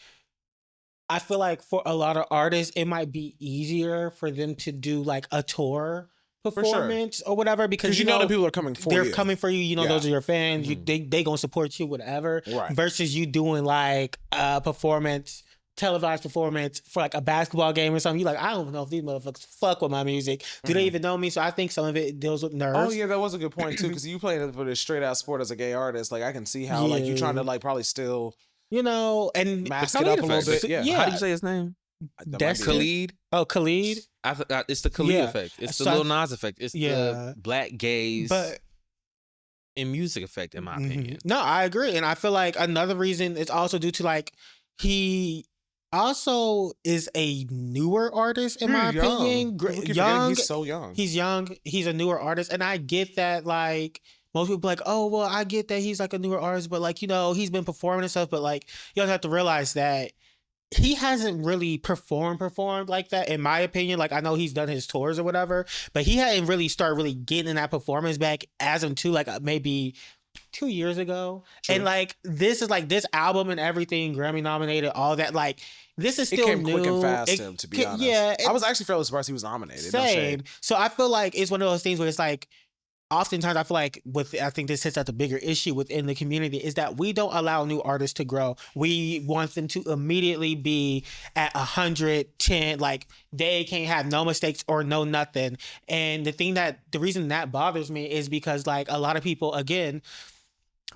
A: I feel like for a lot of artists it might be easier for them to do like a tour performance or whatever because
B: you know that people are coming for you.
A: They're coming for you. You know those are your fans. They gonna support you whatever.
B: Right.
A: Versus you doing like a performance. Televised performance for like a basketball game or something. You're like, I don't know if these motherfuckers fuck with my music. Do they even know me? So I think some of it deals with nerves.
B: Oh yeah, that was a good point too. Because you playing it for this straight out sport as a gay artist, like I can see how like you trying to like probably still,
A: and
B: mask it up a little bit. Yeah.
C: How do you say his name?
A: That's
C: Khalid.
A: Oh, Khalid.
C: I forgot. It's the Khalid effect. It's the Lil Nas effect. It's the black gays. In music effect, in my opinion.
A: No, I agree, and I feel like another reason is also due to like he also is a newer artist in my opinion. Young,
B: he's so young.
A: He's young. He's a newer artist, and I get that. Like most people, like, oh well, I get that he's like a newer artist, but like he's been performing and stuff. But like you also have to realize that he hasn't really performed like that, in my opinion. Like I know he's done his tours or whatever, but he hadn't really started really getting that performance back as until like maybe 2 years ago. True. And like this is like this album and everything, Grammy nominated, all that. Like this is still
B: it came
A: new.
B: Quick and fast, to be honest. Yeah, I was actually fairly surprised he was nominated.
A: Same. So I feel like it's one of those things where it's like, oftentimes I feel like I think this hits at the bigger issue within the community is that we don't allow new artists to grow. We want them to immediately be at 110, like they can't have no mistakes or no nothing. And the reason that bothers me is because like a lot of people, again,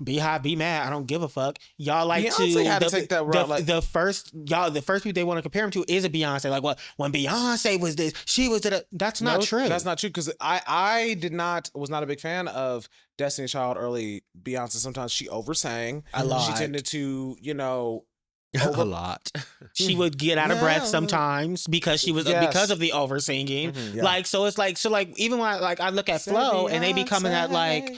A: be high, be mad. I don't give a fuck. Y'all like
B: Beyonce had to take that route.
A: The first people they want to compare him to is a Beyonce. Like, what when Beyonce was this, she was that. That's not true.
B: That's not true because I was not a big fan of Destiny's Child early Beyonce. Sometimes she oversang.
A: A lot.
B: She tended to,
C: a lot.
A: She would get out of breath sometimes because she was because of the oversinging. Like so, it's like even when I look at Flo and they be coming at like.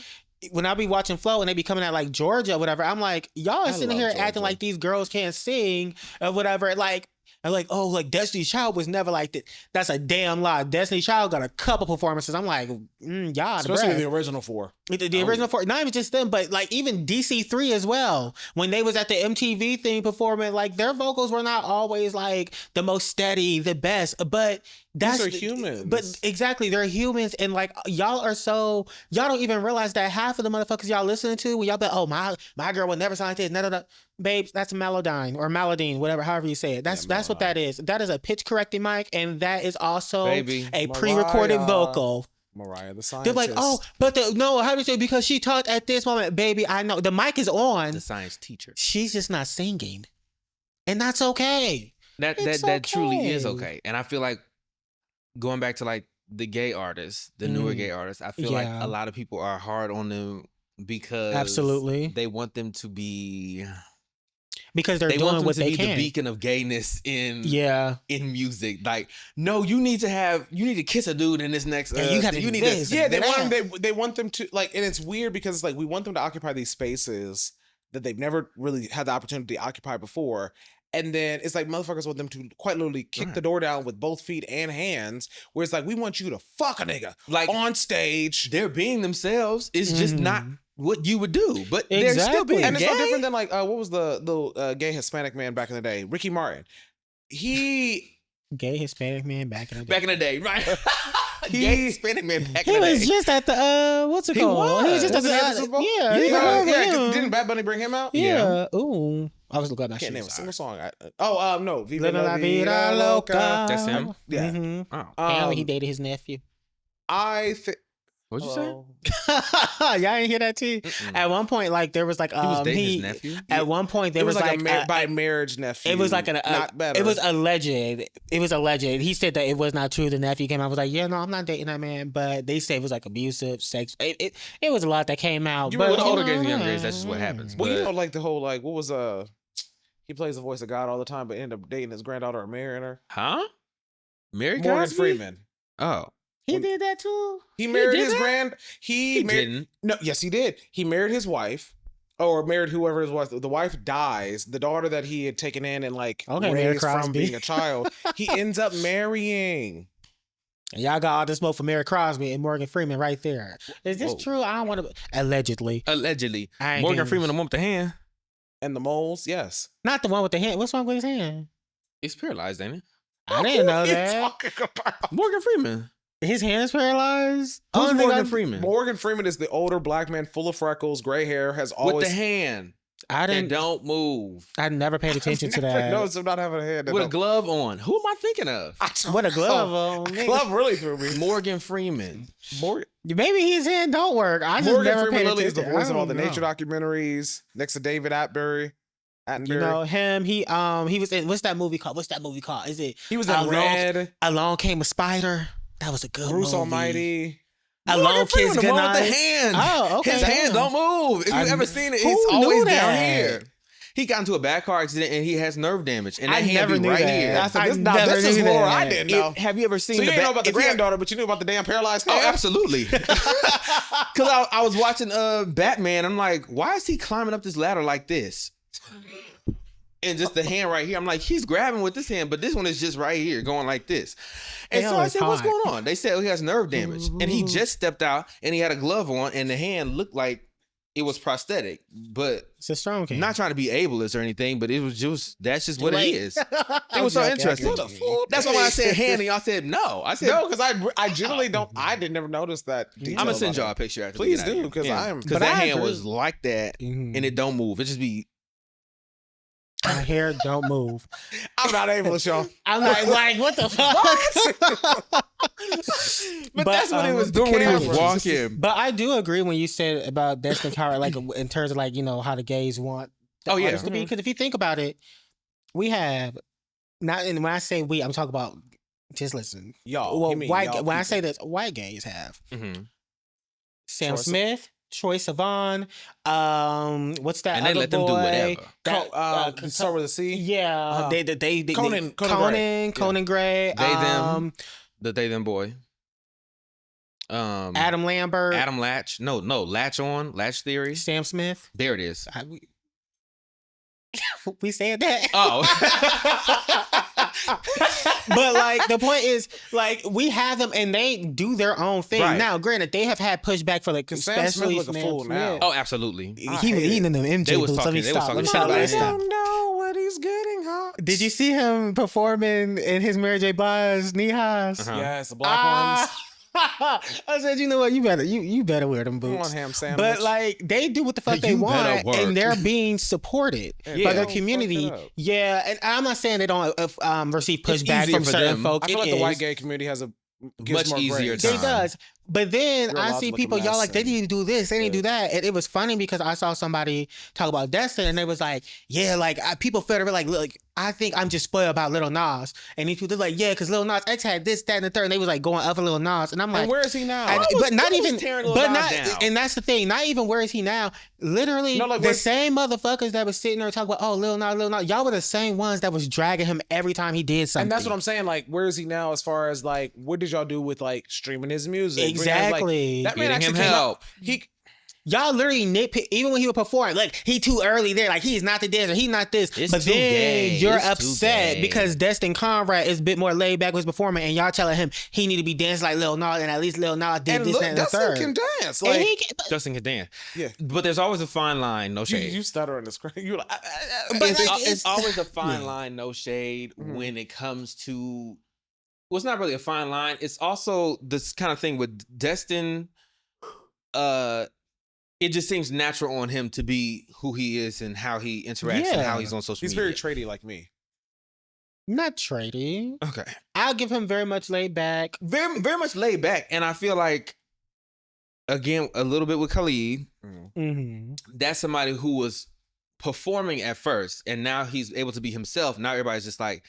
A: When I be watching Flow and they be coming at like Georgia or whatever, I'm like, y'all are sitting here acting like these girls can't sing or whatever. Like, I'm like, oh, like Destiny's Child was never like that. That's a damn lie. Destiny's Child got a couple performances. I'm like, y'all.
B: Especially the original four.
A: The original four, not even just them, but like even DC3 as well. When they was at the MTV thing performing, like their vocals were not always like the most steady, the best, but these
B: are humans.
A: But exactly, they're humans, and like y'all don't even realize that half of the motherfuckers y'all listening to when y'all be, oh my girl would never sound like this. No. Babes, that's Melodyne or Melodine, whatever, however you say it. That's what that is. That is a pitch correcting mic, and that is also a pre-recorded vocal.
B: Mariah the Scientist.
A: They're like, oh, but how do you say? Because she talked at this moment, baby. I know the mic is on.
C: The science teacher.
A: She's just not singing, and that's okay.
C: That truly is okay. And I feel like going back to like the gay artists, the newer gay artists, I feel like a lot of people are hard on them because
A: absolutely
C: they want them to be.
A: Because they doing
C: want
A: what
C: them to
A: they
C: be
A: can.
C: The beacon of gayness in music. Like, no, you need to kiss a dude in this next.
A: You have to do this.
B: They want them to like, and it's weird because it's like we want them to occupy these spaces that they've never really had the opportunity to occupy before. And then it's like motherfuckers want them to quite literally kick the door down with both feet and hands. Where it's like, we want you to fuck a nigga like on stage.
C: They're being themselves. It's just not what you would do, but they're still being
B: and
C: gay.
B: It's no different than like what was the gay Hispanic man back in the day, Ricky Martin.
A: Gay Hispanic man back in the day,
C: right? Gay Hispanic man back in the day.
A: He was just at the what's it called? He was just at
B: the Didn't Bad Bunny bring him out?
A: Yeah. Ooh. I was looking at that shit.
B: Can't name a single song. No.
A: Viva la vida loca.
C: That's him?
B: Yeah.
A: Mm-hmm. Apparently he dated his nephew.
C: What'd you say?
A: Y'all ain't hear that too? At one point, like there was like
C: he was dating his nephew.
A: At one point, there was like
B: by marriage nephew.
A: It was like
B: not better.
A: It was alleged. It was alleged. He said that it was not true. The nephew came out. I was like, yeah, no, I'm not dating that man. But they say it was like abusive, sex. It was a lot that came out.
C: But with older gays and younger gays, that's just what happens.
B: Well, you know, like the whole like what was he plays the voice of God all the time, but ended up dating his granddaughter or marrying her.
C: Huh? Morgan
B: Freeman.
C: Oh.
A: He did that too.
B: He married his
C: didn't.
B: No, yes, he did. He married his wife, or married whoever it was. The wife dies. The daughter that he had taken in and like raised from being a child, he ends up marrying.
A: And y'all got all this smoke for Mary Crosby and Morgan Freeman right there. Is this true? I don't want to. Allegedly.
C: Morgan Freeman, the one with the hand.
B: And the moles, yes.
A: Not the one with the hand. What's wrong with his hand?
C: He's paralyzed, ain't he?
A: I didn't know that.
B: Talking about?
C: Morgan Freeman.
A: His hand is paralyzed?
C: Who's Morgan Freeman?
B: Morgan Freeman is the older black man, full of freckles, gray hair, has always...
C: With the hand. That don't move.
A: I never paid attention to that.
B: No, I'm not having a hand.
C: With a glove on. Who am I thinking of?
A: What a glove on.
B: Glove really threw me.
C: Morgan Freeman.
A: Maybe his hand don't work. I just
B: Morgan
A: never
B: Freeman
A: paid
B: literally is the
A: attention.
B: voice of all the nature documentaries next to David Attenborough.
A: You know him. He was in what's that movie called? Is it?
B: He was in Red.
A: Along Came a Spider. That was a good
B: Bruce
A: movie.
B: Almighty.
A: Along Kids Good Night.
C: The hand.
A: Oh, okay.
C: His hand don't move. If you've ever seen it, it's always down here. He got into a bad car accident and he has nerve damage. And that hand be right here.
B: This is lore I didn't know.
C: Have you ever seen
B: So you didn't know about the granddaughter, but you knew about the damn paralyzed hand?
C: Oh, absolutely. Because I was watching Batman. I'm like, why is he climbing up this ladder like this? And just the hand right here. I'm like, he's grabbing with this hand, but this one is just right here going like this. And so I said, what's going on? They said he has nerve damage. And he just stepped out and he had a glove on and the hand looked like it was prosthetic. But
A: it's a strong hand.
C: Not trying to be ableist or anything, but it was just, that's just what it is. It was so interesting. That's why when I said hand and y'all said no. I said
B: no, because I generally don't, I did never notice that.
C: I'm going to send y'all a picture after.
B: Please do, because
C: because that hand was like that and it don't move. It just be.
A: My hair don't move.
B: I'm not able to show.
A: I'm like, what the fuck?
C: But that's what he was doing when he was walking.
A: But I do agree when you said about Destined Power, like in terms of like, you know, how the gays want the artists to be. Because if you think about it, we have not, and when I say we, I'm talking about just listen.
B: Y'all.
A: Well, white.
B: Y'all
A: when I say this, white gays have Sam
B: Troye
A: Smith. Troye Sivan, what's that?
C: And they let them do whatever.
B: Start with a C.
A: Yeah, they
B: Conan
A: Gray.
C: They them boy.
A: Adam Lambert.
C: Adam Latch. No, Latch Theory.
A: Sam Smith.
C: There it is.
A: We said that.
C: Oh.
A: But like the point is, like we have them and they do their own thing. Right. Now, granted, they have had pushback for like especially
B: Sam Smith like a fool now.
C: Oh, absolutely.
A: He was eating them MJ.
C: They was talking.
A: They was talking.
B: I don't know what he's getting hot.
A: Did you see him performing in his Mary J. Blige knee highs?
B: Yes, the black ones.
A: I said, you know what? You better wear them boots.
B: On ham sandwich.
A: But like they do what the fuck they want, and they're being supported by their community. Yeah, and I'm not saying they don't receive pushback from certain folk.
B: I feel like the white gay community has a
C: much easier time.
A: It does. But then I see people, y'all like, they need to do this, they need to do that. And it was funny because I saw somebody talk about Destin and they was like, yeah, like people felt like, look, I think I'm just spoiled about Lil Nas. And these people, they're like, yeah, because Lil Nas X had this, that, and the third. And they was like going up for Lil Nas. And I'm like,
B: and where is he now?
A: And that's the thing. Not even where is he now. Literally, the same motherfuckers that was sitting there talking about, oh, Lil Nas. Y'all were the same ones that was dragging him every time he did something.
B: And that's what I'm saying. Like, where is he now as far as like, what did y'all do with like streaming his music?
A: Exactly.
B: That man actually came out.
A: Y'all literally nitpick even when he would perform. Like he too early there. Like he's not the dancer. He's not this. But then you're upset because Destin Conrad is a bit more laid back with his performance, and y'all telling him he need to be dancing like Lil Nas, and at least Lil Nas did this and the third.
B: Dustin can dance. Like
C: Dustin can dance.
B: Yeah.
C: But there's always a fine line. No shade.
B: You stutter in the screen. You're like,
C: but it's always a fine line. No shade when it comes to. Well, it's not really a fine line. It's also this kind of thing with Destin. It just seems natural on him to be who he is and how he interacts and how he's on social media.
B: He's very tradey like me.
A: Not tradey.
C: Okay.
A: I'll give him very much laid back.
C: Very, very much laid back. And I feel like, again, a little bit with Khalid, that's somebody who was performing at first and now he's able to be himself. Now everybody's just like,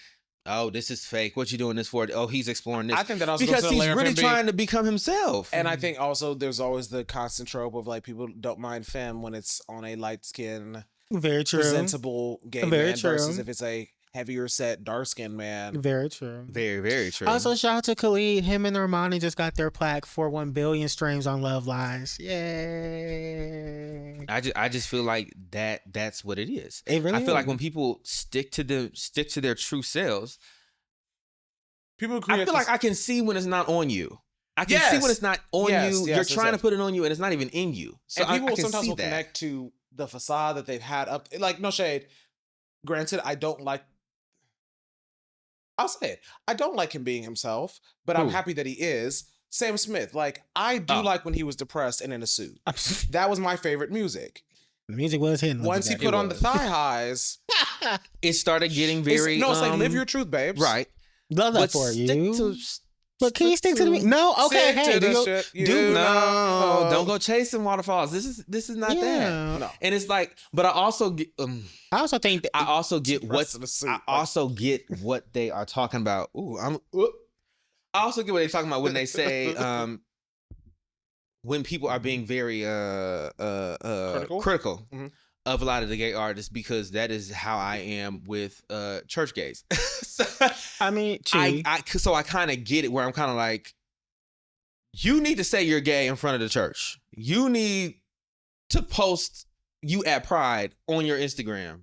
C: oh, this is fake. What you doing this for? Oh, he's exploring this.
B: I think that also
C: because he's really trying to become himself.
B: And I think also there's always the constant trope of like people don't mind femme when it's on a light skin,
A: very true,
B: presentable gay man versus if it's a heavier set, dark skinned man.
A: Very true.
C: Very, very true.
A: Also, shout out to Khalid. Him and Normani just got their plaque for 1 billion streams on Love Lies. Yay!
C: I just feel like that's what it is.
A: It really
C: I feel
A: is.
C: like when people stick to their true selves,
B: People
C: I feel like I can see when it's not on you. I can see when it's not on you. You're trying to put it on you, and it's not even in you. So
B: and people
C: I can
B: sometimes
C: see
B: will
C: that.
B: connect to the facade that they've had up. Like, no shade. Granted, I don't like. I'll say it. I don't like him being himself, but I'm happy that he is. Sam Smith. Like, I do like when he was depressed and in a suit. That was my favorite music.
A: The music was hitting.
B: Once he put on the thigh highs,
C: it started getting very.
B: It's like live your truth, babes.
C: Right.
A: Love that
C: But
A: for
C: stick
A: you.
C: to-
A: But can you stick to the No, okay, hey,
C: no, don't go chasing waterfalls. This is not that.
B: No.
C: And it's like, but I also get.
A: I also think that
C: I also get what
B: Rest of the suit.
C: I also get what they are talking about. I also get what they're talking about when they say when people are being very critical
B: Mhm.
C: of a lot of the gay artists, because that is how I am with church gays. So,
A: I mean,
C: so I kind of get it, where I'm kind of like, you need to say you're gay in front of the church. You need to post you at Pride on your Instagram.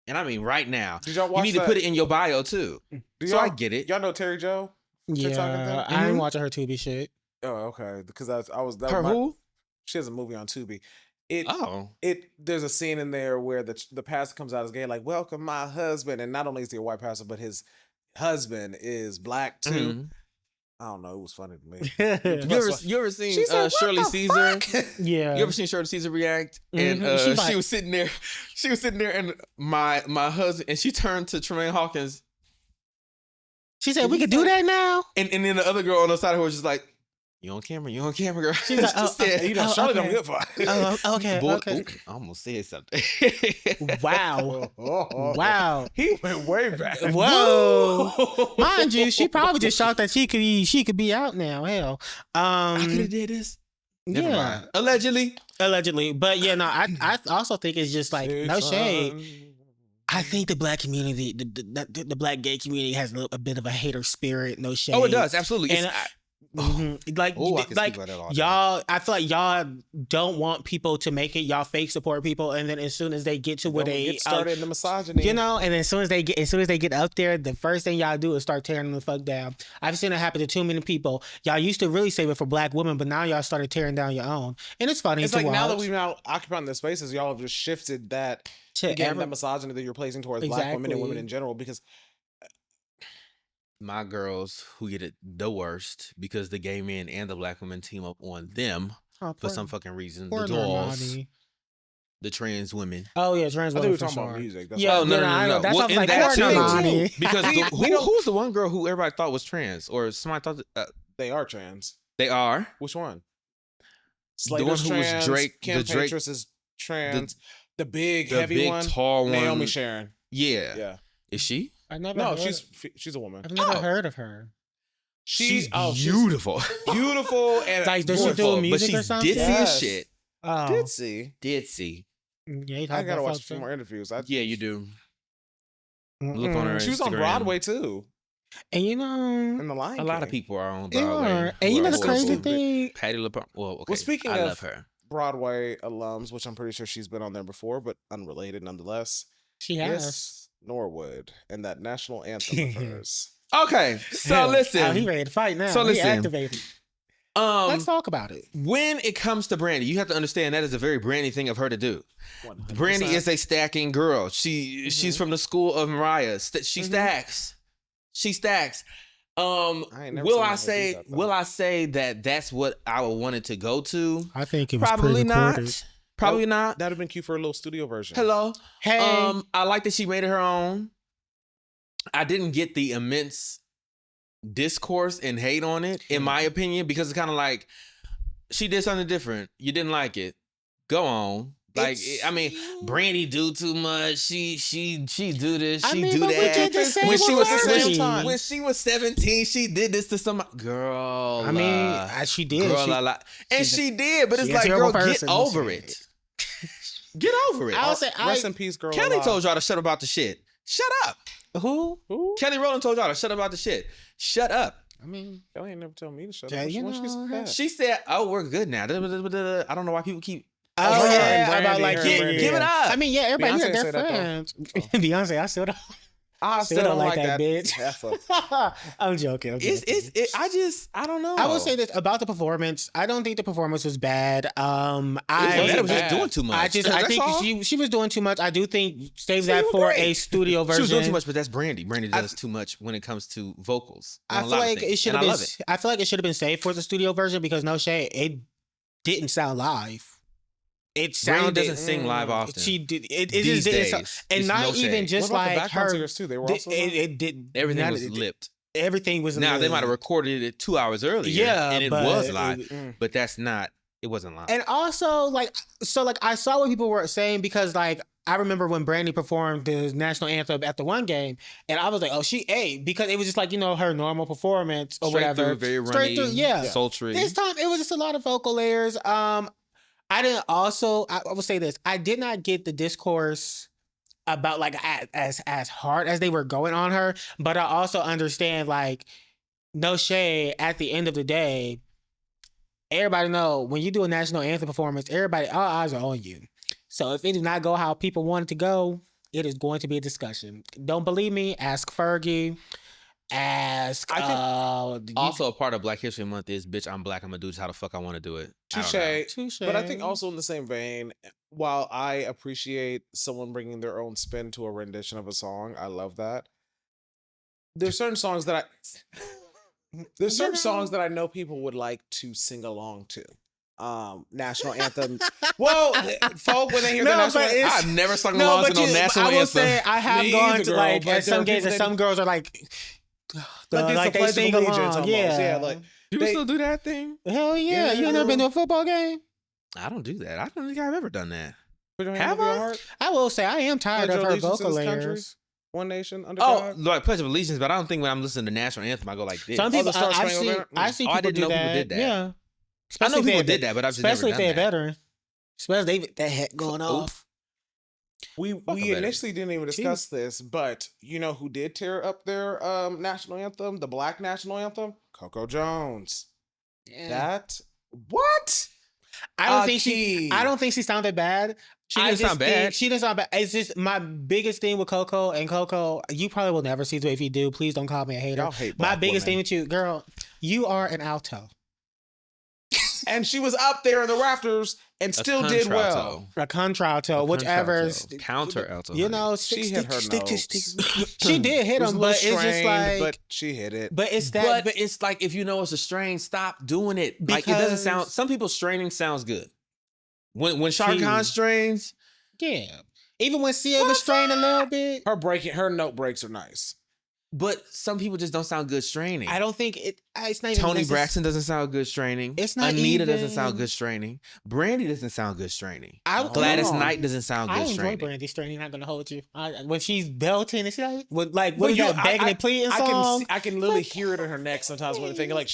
C: And I mean right now.
B: Did y'all
C: You
B: watch
C: need to put it in your bio too. So I get it.
B: Y'all know Terry Joe?
A: yeah, I ain't watching her Tubi shit.
B: Oh, okay. Because I was
C: Her who?
B: She has a movie on Tubi. There's a scene in there where the pastor comes out as gay, like, welcome my husband, and not only is he a white pastor, but his husband is black too.
C: Mhm.
B: I don't know, it was funny to me.
C: You ever seen
B: She said, "What
C: Shirley
B: the
C: Caesar?
A: Yeah.
C: You ever seen Shirley Caesar react? And she was sitting there. She was sitting there, and my husband, and she turned to Tremaine Hawkins.
A: She said, "We could do that now."
C: And then the other girl on the side of her was just like, "You on camera, girl."
A: She's like,
B: Charlotte
A: okay.
B: don't give a fuck.
A: Okay,
C: Boy,
A: okay.
C: ooh, I almost said something.
A: Wow. Wow.
B: He went way back.
A: Whoa. Mind you, she probably just shocked that she could be out now. Hell.
C: I could have did this. Never mind. Allegedly.
A: But yeah, no, I also think it's just like, no shade. I think the black community, the black gay community has a bit of a hater spirit. No shade.
C: Oh, it does. Absolutely.
A: And
C: I can speak about that all day.
A: y'all, I feel like y'all don't want people to make it. Y'all fake support people, and then as soon as they get to where they
B: get started in the misogyny,
A: and then as soon as they get up there, the first thing y'all do is start tearing them the fuck down. I've seen it happen to too many people. Y'all used to really save it for black women, but now y'all started tearing down your own, and it's funny.
B: It's
A: to
B: like
A: watch.
B: now that we've now occupying the spaces, y'all have just shifted that that misogyny that you're placing towards black women and women in general, because
C: my girls who get it the worst, because the gay men and the black women team up on them for some fucking reason. The dolls, the trans women.
A: Oh yeah, trans women.
B: I think we were talking about music. That's
C: no.
A: That's
C: well,
A: like
C: that
A: too.
C: Because who's the one girl who everybody thought was trans, or somebody thought
B: they are trans?
C: They are.
B: Which one?
C: the
B: Slater's
C: one who
B: trans,
C: was Drake.
B: Kim
C: The Drake
B: Petras is trans. The big heavy one,
C: tall one.
B: Naomi Sharon.
C: Yeah. Is she?
A: I never.
B: No, she's a woman.
A: I've never heard of her.
C: She's beautiful.
B: Beautiful and
A: like, does she do music or something?
C: Ditzy as shit.
A: Oh.
C: Ditzy.
A: Yeah,
B: I gotta watch a few more interviews.
C: Yeah, you do. Look on her.
B: She was on Broadway too.
A: And you know,
B: in The Lion King.
C: A lot of people are on Broadway.
A: And you know the crazy thing,
C: Patty LaPone. Well, okay.
B: Well, speaking
C: I
B: of
C: love her.
B: Broadway alums, which I'm pretty sure she's been on there before, but unrelated nonetheless.
A: She has.
B: Miss Norwood and that national anthem of hers.
C: Okay, so listen.
A: He ready to fight now.
C: So listen.
A: He activated. Let's talk about it.
C: When it comes to Brandy, you have to understand that is a very Brandy thing of her to do.
B: 100%.
C: Brandy is a stacking girl. She's from the school of Mariah. She stacks. She stacks. Will I say that that's what I wanted to go to?
A: I think it was
C: probably not.
A: pre-recorded.
C: Probably not.
B: That'd have been cute for a little studio version.
C: Hello.
A: Hey.
C: I like that she made it her own. I didn't get the immense discourse and hate on it, in my opinion, because it's kind of like, she did something different. You didn't like it. Go on. Like, I mean, Brandy do too much. She do this. She do that. When she was 17, she did this to somebody. Girl.
A: I mean, she did.
C: Girl, she did, but it's like, girl, get over it. Get over it.
A: I'll say,
B: rest in peace, girl.
C: Kelly told y'all to shut about the shit. Shut up.
A: Who?
C: Kelly Rowland told y'all to shut up about the shit. Shut up.
B: I mean, Kelly ain't never told me to shut
A: Yeah,
B: up.
A: you know,
C: She said, "Oh, we're good now." I don't know why people keep.
A: Oh, yeah,
B: Brandy,
A: about like
C: give it up.
A: I mean, yeah, everybody
B: Beyonce
A: they're
B: say
A: friends. Beyonce, I still don't.
B: I still don't like that
A: bitch.
B: heifer.
A: I'm joking.
C: I don't know.
A: I will say this about the performance. I don't think the performance was bad.
C: It was just doing too much.
A: I think she was doing too much. I do think save that for a studio version.
C: She was doing too much, but that's Brandy. Brandy does too much when it comes to vocals.
A: I feel like it should have been. I feel like it should have been saved for the studio version because no shade, it didn't sound live. It sounded.
C: Brandy doesn't sing live often.
A: She did. It just didn't sound, and not even just
B: what about
A: like
B: the background singers too. They were also.
A: It did.
C: Everything was lipped.
A: Everything was
C: now they might have recorded it 2 hours earlier.
A: Yeah,
C: and it was live, but that's not. It wasn't live.
A: And also, I saw what people were saying because, like, I remember when Brandy performed the national anthem at the one game, and I was like, "Oh, she ate," because it was just like her normal performance or
C: straight
A: whatever,
C: through, very runny,
A: yeah,
C: sultry.
A: This time it was just a lot of vocal layers. I didn't. Also, I will say this: I did not get the discourse about like as hard as they were going on her, but I also understand like no shade. At the end of the day, everybody know when you do a national anthem performance, all eyes are on you. So if it did not go how people want it to go, it is going to be a discussion. Don't believe me? Ask Fergie. Ask.
C: I think also a part of Black History Month is, bitch, I'm black. I'm gonna do this how the fuck I want to do it.
B: Touche. But I think also in the same vein, while I appreciate someone bringing their own spin to a rendition of a song, I love that. There's certain songs that I know people would like to sing along to. National anthem. Well, folk, when they hear the national anthem,
C: I've never sung along to no national anthem.
A: I will say I have gone to like at some games, and some girls are like they sing along.
B: Yeah, like
C: people still do that thing.
A: Hell yeah! You never been to a football game?
C: I don't do that. I don't think I've ever done that.
B: Have I?
A: I will say I am tired of her vocal layers.
B: One nation under God.
C: Like Pledge of Allegiance, but I don't think when I'm listening to national anthem I go like this.
A: Some people, I see people do that. Yeah.
C: I know people did that, but I've just never done that.
A: Especially if they're a veteran. Especially that heck going off.
B: We initially didn't even discuss this, but you know who did tear up their national anthem, the Black national anthem? Coco Jones.
A: Yeah.
B: What?
A: I don't think she sounded bad.
C: She didn't sound bad.
A: She didn't sound bad. It's just my biggest thing with Coco, and Coco, you probably will never see it. If you do, please don't call me a hater. My biggest thing with you, girl, you are an alto.
B: And she was up there in the rafters and still did well.
A: A contralto, whichever.
C: Counter alto.
A: You know,
B: she hit her notes.
A: She did hit them, but it's just like.
B: But she hit it.
A: But it's that.
C: But it's like if you know it's a strain, stop doing it. Like it doesn't sound. Some people straining sounds good. When Shaka Khan strains,
A: yeah. Even when Sia was strained a little bit,
B: her note breaks are nice.
C: But some people just don't sound good straining.
A: I don't think it's not even
C: Toni Braxton doesn't sound good straining.
A: It's not
C: Anita doesn't sound good straining. Brandy doesn't sound good straining. Gladys Knight doesn't sound good straining.
A: I enjoy Brandy straining. Not gonna hold you. When she's belting and she's like what is that begging and pleading song?
B: I can literally hear it in her neck sometimes when I'm thinking like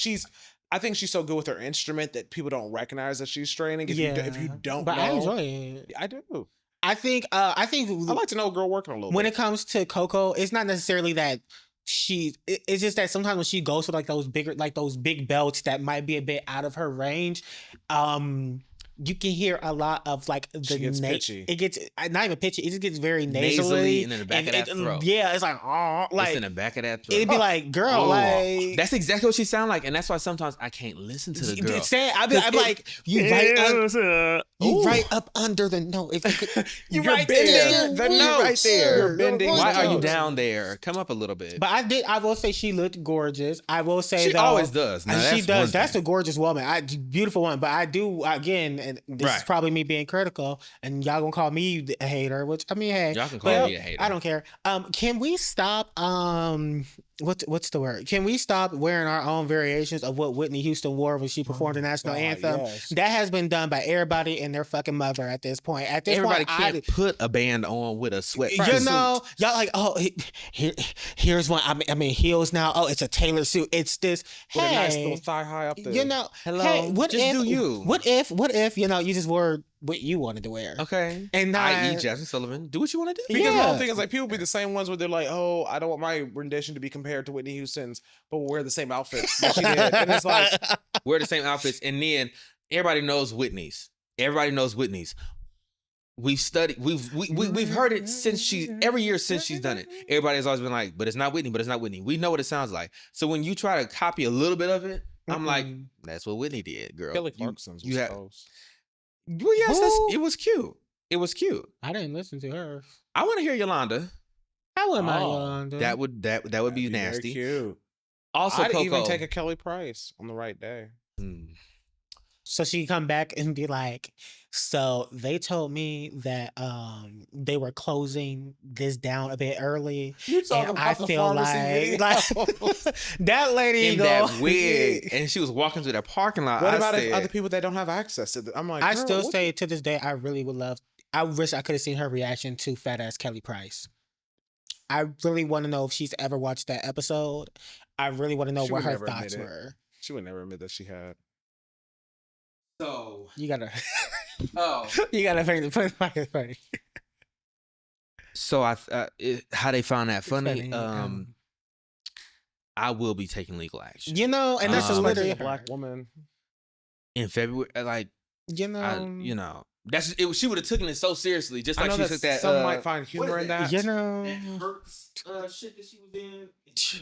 B: I think she's so good with her instrument that people don't recognize that she's straining. If you don't know,
A: I enjoy it.
B: I do.
A: I think I like
B: to know a girl working a little
A: when
B: bit.
A: it comes to Coco, it's not necessarily that it's just that sometimes when she goes for like those big belts that might be a bit out of her range, you can hear a lot of like
B: she gets pitchy.
A: It gets not even pitchy. It just gets very nasally
C: and in the back of that throat.
A: Yeah, it's like
C: it's in the back of that throat.
A: It'd be like, girl, like
C: that's exactly what she sound like, and that's why sometimes I can't listen to the girl.
A: I'm like, you right up under the note. If you
B: right there, the note right there. You're bending.
C: Why are you down there? Come up a little bit.
A: But I will say she looked gorgeous. I will say
C: she always does. Now,
A: she does. That's a gorgeous woman. Beautiful one. But I do again. And this is probably me being critical, and y'all gonna call me a hater. Which I mean, hey,
C: y'all can call me a hater.
A: I don't care. Can we stop? What's the word? Can we stop wearing our own variations of what Whitney Houston wore when she performed the national anthem? Yes. That has been done by everybody and their fucking mother at this point.
C: Everybody can't put a band on with a sweat.
A: You know, y'all like, here's one. I mean, heels now. Oh, it's a tailored suit. It's this.
B: With a nice little thigh high up there.
A: You know,
C: hello.
A: Hey, what if
C: you?
A: What if you know you just wore what you wanted to wear.
C: Okay.
A: And
C: i.e. Jasmine Sullivan, do what you want to do.
B: Because the whole thing is like people be the same ones where they're like, oh, I don't want my rendition to be compared to Whitney Houston's, but we'll wear the same outfit that she did. And it's like
C: wear the same outfits, and then everybody knows Whitney's. We've studied. We've heard it since every year since she's done it. Everybody's always been like, but it's not Whitney. But it's not Whitney. We know what it sounds like. So when you try to copy a little bit of it, I'm like, that's what Whitney did, girl.
B: Kelly Clarkson's was close.
C: Well, yes, it was cute. It was cute.
A: I didn't listen to her.
C: I want to hear Yolanda.
A: I wouldn't mind Yolanda.
C: That would be nasty.
B: Very cute.
C: Also,
B: I'd
C: Coco.
B: even take a Kelly Price on the right day.
A: So she come back and be like, so they told me that they were closing this down a bit early.
B: You talking about
A: I
B: the
A: feel
B: pharmacy
A: like that lady
C: in that wig, and she was walking through that parking lot.
B: What about other people that don't have access to it? I'm like,
A: I still say to this day, I really would love. I wish I could have seen her reaction to fat ass Kelly Price. I really want to know if she's ever watched that episode. I really want to know what her thoughts were.
B: She would never admit that she had.
C: So
A: you gotta, you gotta put it funny.
C: So how they found that funny? I will be taking legal action.
A: You know, and that's literally
B: a black woman
C: in February. Like
A: you know,
C: that's it. She would have taken it so seriously, just like she took that.
B: Some might find humor in that.
A: You know,
C: Hurts shit that she was in.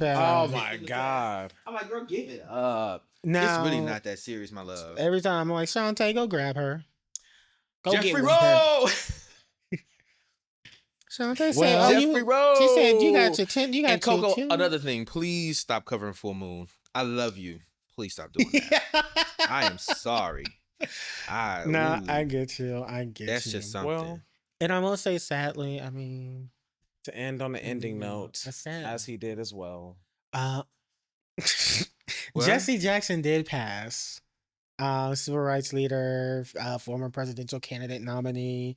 B: Oh my god!
C: I'm like, girl, give it up.
A: Now,
C: it's really not that serious, my love.
A: Every time I'm like, Shantae, go grab her. Go
C: Jeffrey
A: get
C: Rowe.
A: Shantae said,
C: Jeffrey Rowe.
A: She said, you got your 10. You got
C: and Coco,
A: your 10.
C: Another thing, please stop covering full moon. I love you. Please stop doing that. I am sorry.
A: I get you.
C: That's just something.
A: Well, and I will say, sadly, I mean,
B: to end on the ending note, as he did as well.
A: Jesse Jackson did pass. Civil rights leader, former presidential candidate nominee,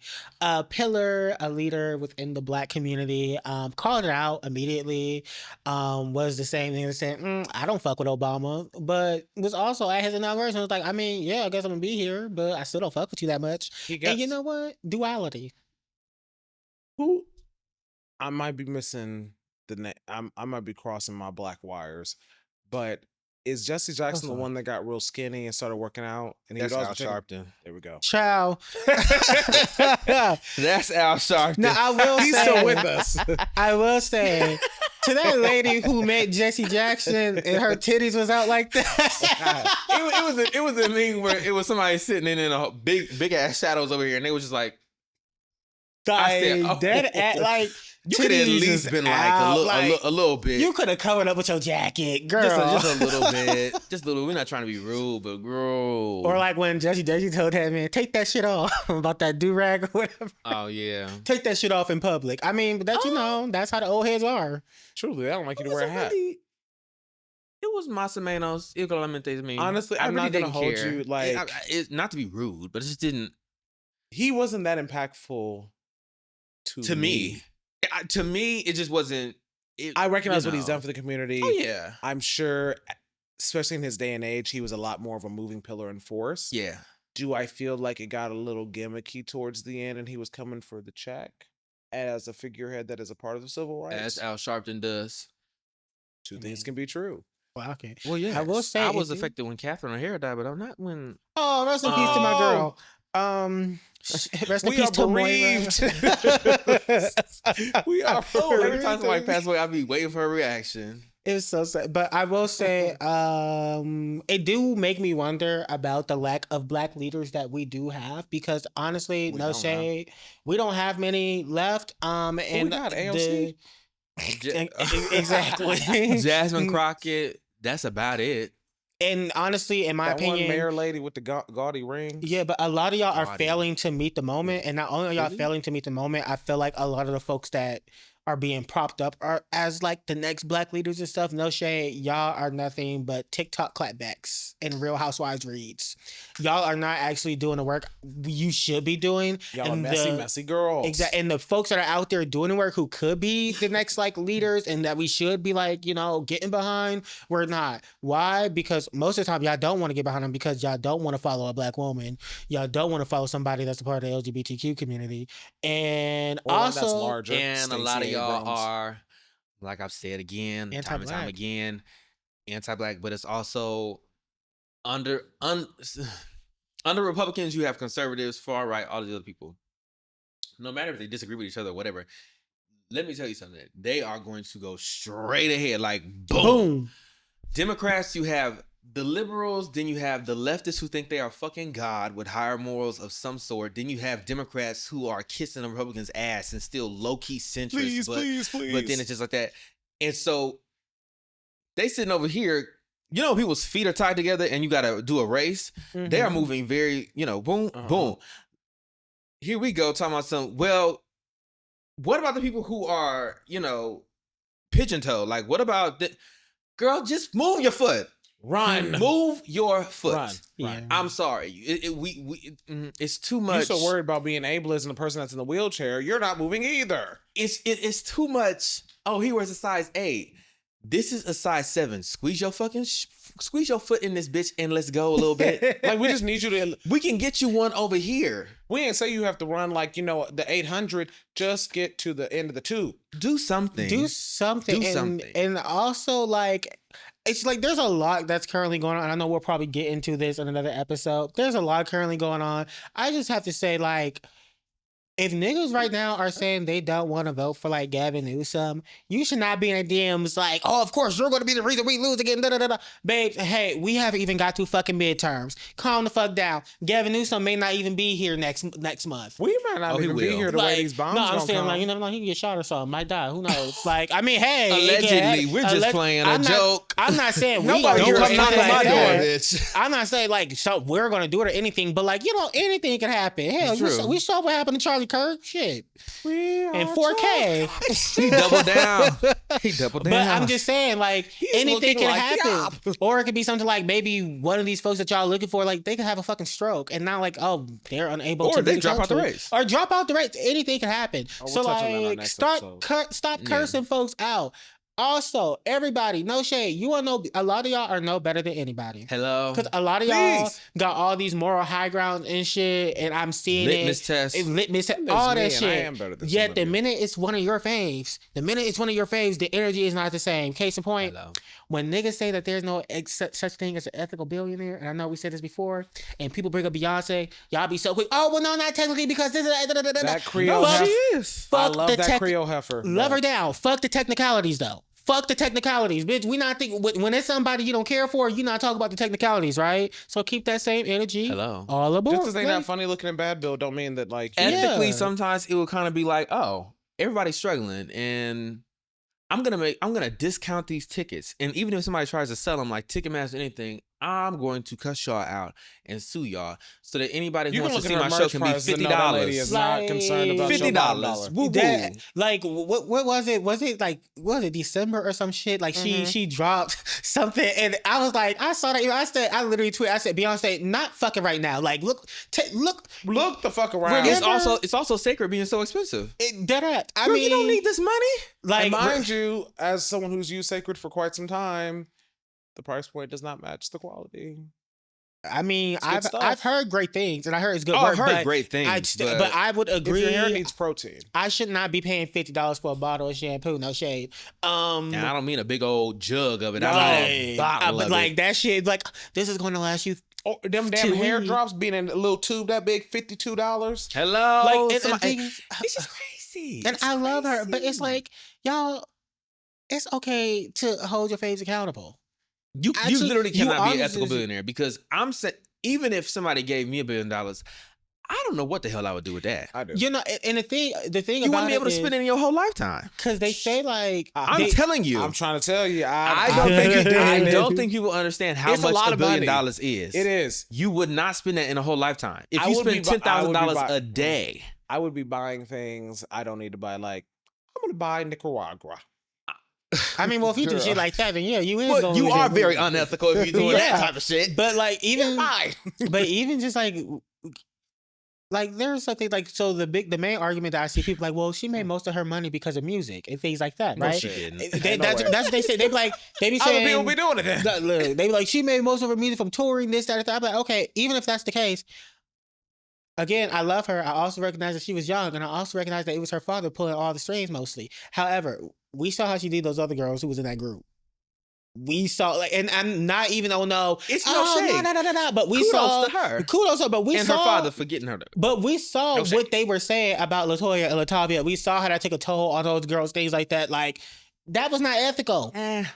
A: pillar, a leader within the black community, called it out immediately, was the same thing as saying, I don't fuck with Obama, but was also at his inauguration, was like, I mean, yeah, I guess I'm gonna be here, but I still don't fuck with you that much. And you know what? Duality.
B: Who? I might be missing the name. I might be crossing my black wires, but is Jesse Jackson the one that got real skinny and started working out? And
C: that's Al Sharpton.
B: There we go.
A: Ciao.
C: That's Al Sharpton.
A: Now I will
B: He's
A: say,
B: still with us.
A: I will say to that lady who met Jesse Jackson and her titties was out like that.
C: it was a thing where it was somebody sitting in a big ass shadows over here, and they was just like,
A: I said, dead like.
C: You could have at least been like a little bit.
A: You could have covered up with your jacket, girl.
C: Just a little bit. Just a little. We're not trying to be rude, but girl.
A: Or like when Jesse told that man, take that shit off about that do-rag or whatever.
C: Oh, yeah.
A: Take that shit off in public. I mean, but that, you know, that's how the old heads are.
B: Truly, I don't like you to wear a hat.
C: It was más o menos.
B: Honestly, I'm not going to hold you. Like,
C: it's not to be rude, but it just didn't.
B: He wasn't that impactful to me.
C: To me, it just wasn't.
B: I recognize what he's done for the community.
C: Oh, yeah.
B: I'm sure, especially in his day and age, he was a lot more of a moving pillar and force.
C: Yeah.
B: Do I feel like it got a little gimmicky towards the end and he was coming for the check as a figurehead that is a part of the civil rights?
C: As Al Sharpton does.
B: Two things can be true.
A: Well, okay.
C: Well, yeah.
A: I will say
C: I was affected when Catherine O'Hara died, but I'm not when.
A: Oh, rest in peace to my girl. Rest in peace to
B: bereaved.
C: We are bereaved. Every time somebody passes away, I'll be waiting for a reaction.
A: It was so sad. But I will say, it do make me wonder about the lack of black leaders that we do have, because honestly, no shade, we don't have many left. And
B: we got AOC.
A: Exactly.
C: Jasmine Crockett. That's about it.
A: And honestly, in my opinion,
B: one mayor lady with the gaudy ring.
A: Yeah, but a lot of y'all are failing to meet the moment, and not only are y'all failing to meet the moment, I feel like a lot of the folks that are being propped up as like the next black leaders and stuff. No shade, y'all are nothing but TikTok clapbacks and Real Housewives reads. Y'all are not actually doing the work you should be doing.
B: Y'all are messy girls.
A: Exactly. And the folks that are out there doing the work who could be the next like leaders and that we should be like, you know, getting behind, we're not. Why? Because most of the time y'all don't want to get behind them because y'all don't want to follow a black woman. Y'all don't want to follow somebody that's a part of the LGBTQ community. And
B: or
A: also,
B: that's larger,
C: and a lot of y'all are, like I've said again, time and time again, anti-black, but it's also under Republicans, you have conservatives, far right, all these other people. No matter if they disagree with each other or whatever, let me tell you something. They are going to go straight ahead, like boom. Democrats, you have the liberals, then you have the leftists who think they are fucking God with higher morals of some sort. Then you have Democrats who are kissing the Republicans' ass and still low-key centrist. Please. But then it's just like that. And so they sitting over here, you know, people's feet are tied together and you got to do a race. Mm-hmm. They are moving very, you know, boom, boom. Here we go, talking about some, well, what about the people who are, you know, pigeon-toed? Like, what about the girl, just move your foot.
B: Run.
C: Move your foot.
B: Run.
A: Yeah.
C: I'm sorry. It's too much.
B: You're so worried about being ableist and the person that's in the wheelchair. You're not moving either.
C: It's too much. Oh, he wears a size 8. This is a size 7. Squeeze your foot in this bitch and let's go a little bit.
B: Like, we just need you to.
C: We can get you one over here.
B: We ain't say you have to run like, you know, the 800. Just get to the end of the tube.
C: Do something.
A: And also, like, it's like there's a lot that's currently going on. I know we'll probably get into this in another episode. There's a lot currently going on. I just have to say, like, if niggas right now are saying they don't want to vote for like Gavin Newsom, you should not be in the DMs like, oh, of course you're going to be the reason we lose again. Da, da, da, da. Babe, hey, we haven't even got to fucking midterms. Calm the fuck down. Gavin Newsom may not even be here next month.
B: We might not even be here the way these bombs.
A: No, I'm saying like, you never know, he can get shot or something, might die. Who knows? Like, I mean, hey,
C: allegedly, we're just playing a joke.
A: I'm not saying
C: nobody
A: don't
C: come knock on my door,
A: bitch. I'm not saying like so we're gonna do it or anything, but like, you know, anything can happen. Hell, we saw what happened to Charlie Kirk. Shit. In 4K.
C: He doubled down.
A: But I'm just saying, like, anything can happen. Or it could be something like maybe one of these folks that y'all looking for, like, they could have a fucking stroke and not like, oh, they're unable to.
C: Or they drop out the race.
A: Or drop out the race. Anything can happen. So, like, stop cursing folks out. Also, everybody, no shade. You want to know, a lot of y'all are no better than anybody.
C: Hello.
A: Because a lot of y'all got all these moral high grounds and shit, and I'm seeing
C: litmus test,
A: all that shit.
B: I am better than
A: Yet the minute it's one of your faves, the energy is not the same. Case in point, when niggas say that there's no such thing as an ethical billionaire, and I know we said this before, and people bring up Beyonce, y'all be so quick. Oh, well, no, not technically because this is
B: that Creole heifer.
A: I
B: love that Creole heifer.
A: Love her down. Fuck the technicalities, though. Fuck the technicalities, bitch. We not think when it's somebody you don't care for, you not talk about the technicalities, right? So keep that same energy. All aboard.
B: Just because they not funny looking in Bad Bill, don't mean that like
C: ethically. Sometimes it will kind of be like, oh, everybody's struggling, and I'm gonna discount these tickets, and even if somebody tries to sell them like Ticketmaster or anything, I'm going to cuss y'all out and sue y'all so that anybody who wants to see my show can be $50.
B: Is not concerned about
C: $50. Woo-woo.
A: Like what was it? Was it December or some shit? Like she dropped something, and I was like, I saw that. I literally tweeted. I said, Beyonce, not fucking right now. Like look
B: the fuck around.
C: It's also sacred being so expensive.
A: I
C: mean, you don't need this money.
B: Like, and mind you, as someone who's used sacred for quite some time, the price point does not match the quality.
A: I mean, I've heard great things, and I heard it's good.
C: I've heard great things,
A: but I would agree.
B: If your hair needs protein,
A: I should not be paying $50 for a bottle of shampoo. No shade.
C: And I don't mean a big old jug of it. I mean a bottle of
A: like
C: it.
A: that shit. Like this is going to last you.
B: Oh, them damn hair drops being in a little tube that big, $52.
C: Hello,
A: like
C: it's just crazy.
A: And I love her, but it's like y'all. It's okay to hold your faves accountable.
C: You literally cannot be an ethical billionaire because I'm saying even if somebody gave me $1 billion, I don't know what the hell I would do with that.
B: I do.
A: You know, and the thing
C: you wouldn't be able to spend it in your whole lifetime
A: because they say like
C: I'm telling you.
B: I'm trying to tell you.
C: I don't think people understand how much $1 billion is.
B: It is.
C: You would not spend that in a whole lifetime. If you spend $10,000 a day,
B: I would be buying things I don't need to buy. Like I'm would buy Nicaragua.
A: I mean, well, if you do shit like that, then yeah, you is.
C: Well, you are very unethical if you're doing that type of shit.
A: But like even, but even just like there's something like so the main argument that I see people like, well, she made most of her money because of music and things like that, right? That's what they say. They be saying
B: other people be doing it. Then.
A: They be like, she made most of her music from touring, this, that, and that. I'm like, okay, even if that's the case. Again, I love her. I also recognize that she was young, and I also recognize that it was her father pulling all the strings mostly. However, we saw how she did those other girls who was in that group. We saw and I'm not even
C: it's no shade.
A: No. But we
C: kudos
A: saw
C: to her.
A: Kudos to her, but we
C: and
A: saw
C: her father for getting her.
A: But we saw what they were saying about LaToya and LaTavia. We saw how that took a toll on those girls, things like that. Like that was not ethical. That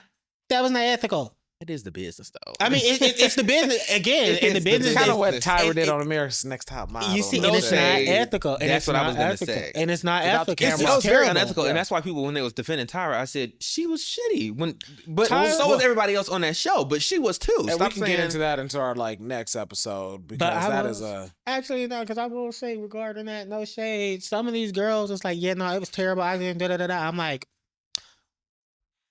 A: was not ethical.
C: It is the business, though.
A: I mean, it's the business again. In the business,
B: kind of what Tyra did on America's Next Top Model.
A: You see, and it's not ethical. And
C: that's what I was going to say.
A: And it's not ethical.
C: It's very unethical, and that's why people, when they was defending Tyra, I said she was shitty. But so was everybody else on that show. But she was too.
B: And we can get into that into our next episode because that is a
A: actually no. Because I will say regarding that, no shade. Some of these girls, it's like, yeah, no, it was terrible. I didn't I'm like.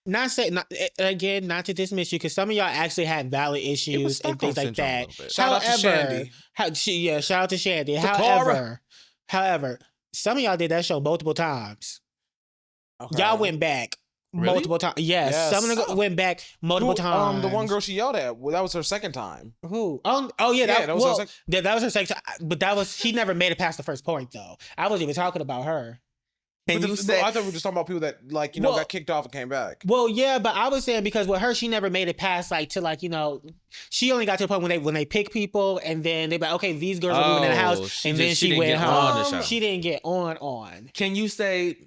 A: Not to dismiss you, because some of y'all actually had valid issues and things like that.
B: Shout out to Shandy.
A: Shout out to Shandy. However, some of y'all did that show multiple times. Okay. Y'all went back multiple times. Yes, some of them went back multiple times.
B: The one girl she yelled at, that was her second time.
A: Who? Oh yeah, that was her second time. But she never made it past the first point though. I wasn't even talking about her.
B: I thought we were just talking about people that got kicked off and came back.
A: Well, yeah, but I was saying because with her, she never made it past she only got to the point when they pick people and then they be like, okay, these girls are moving in the house, and then she went home. She didn't get on.
C: Can you say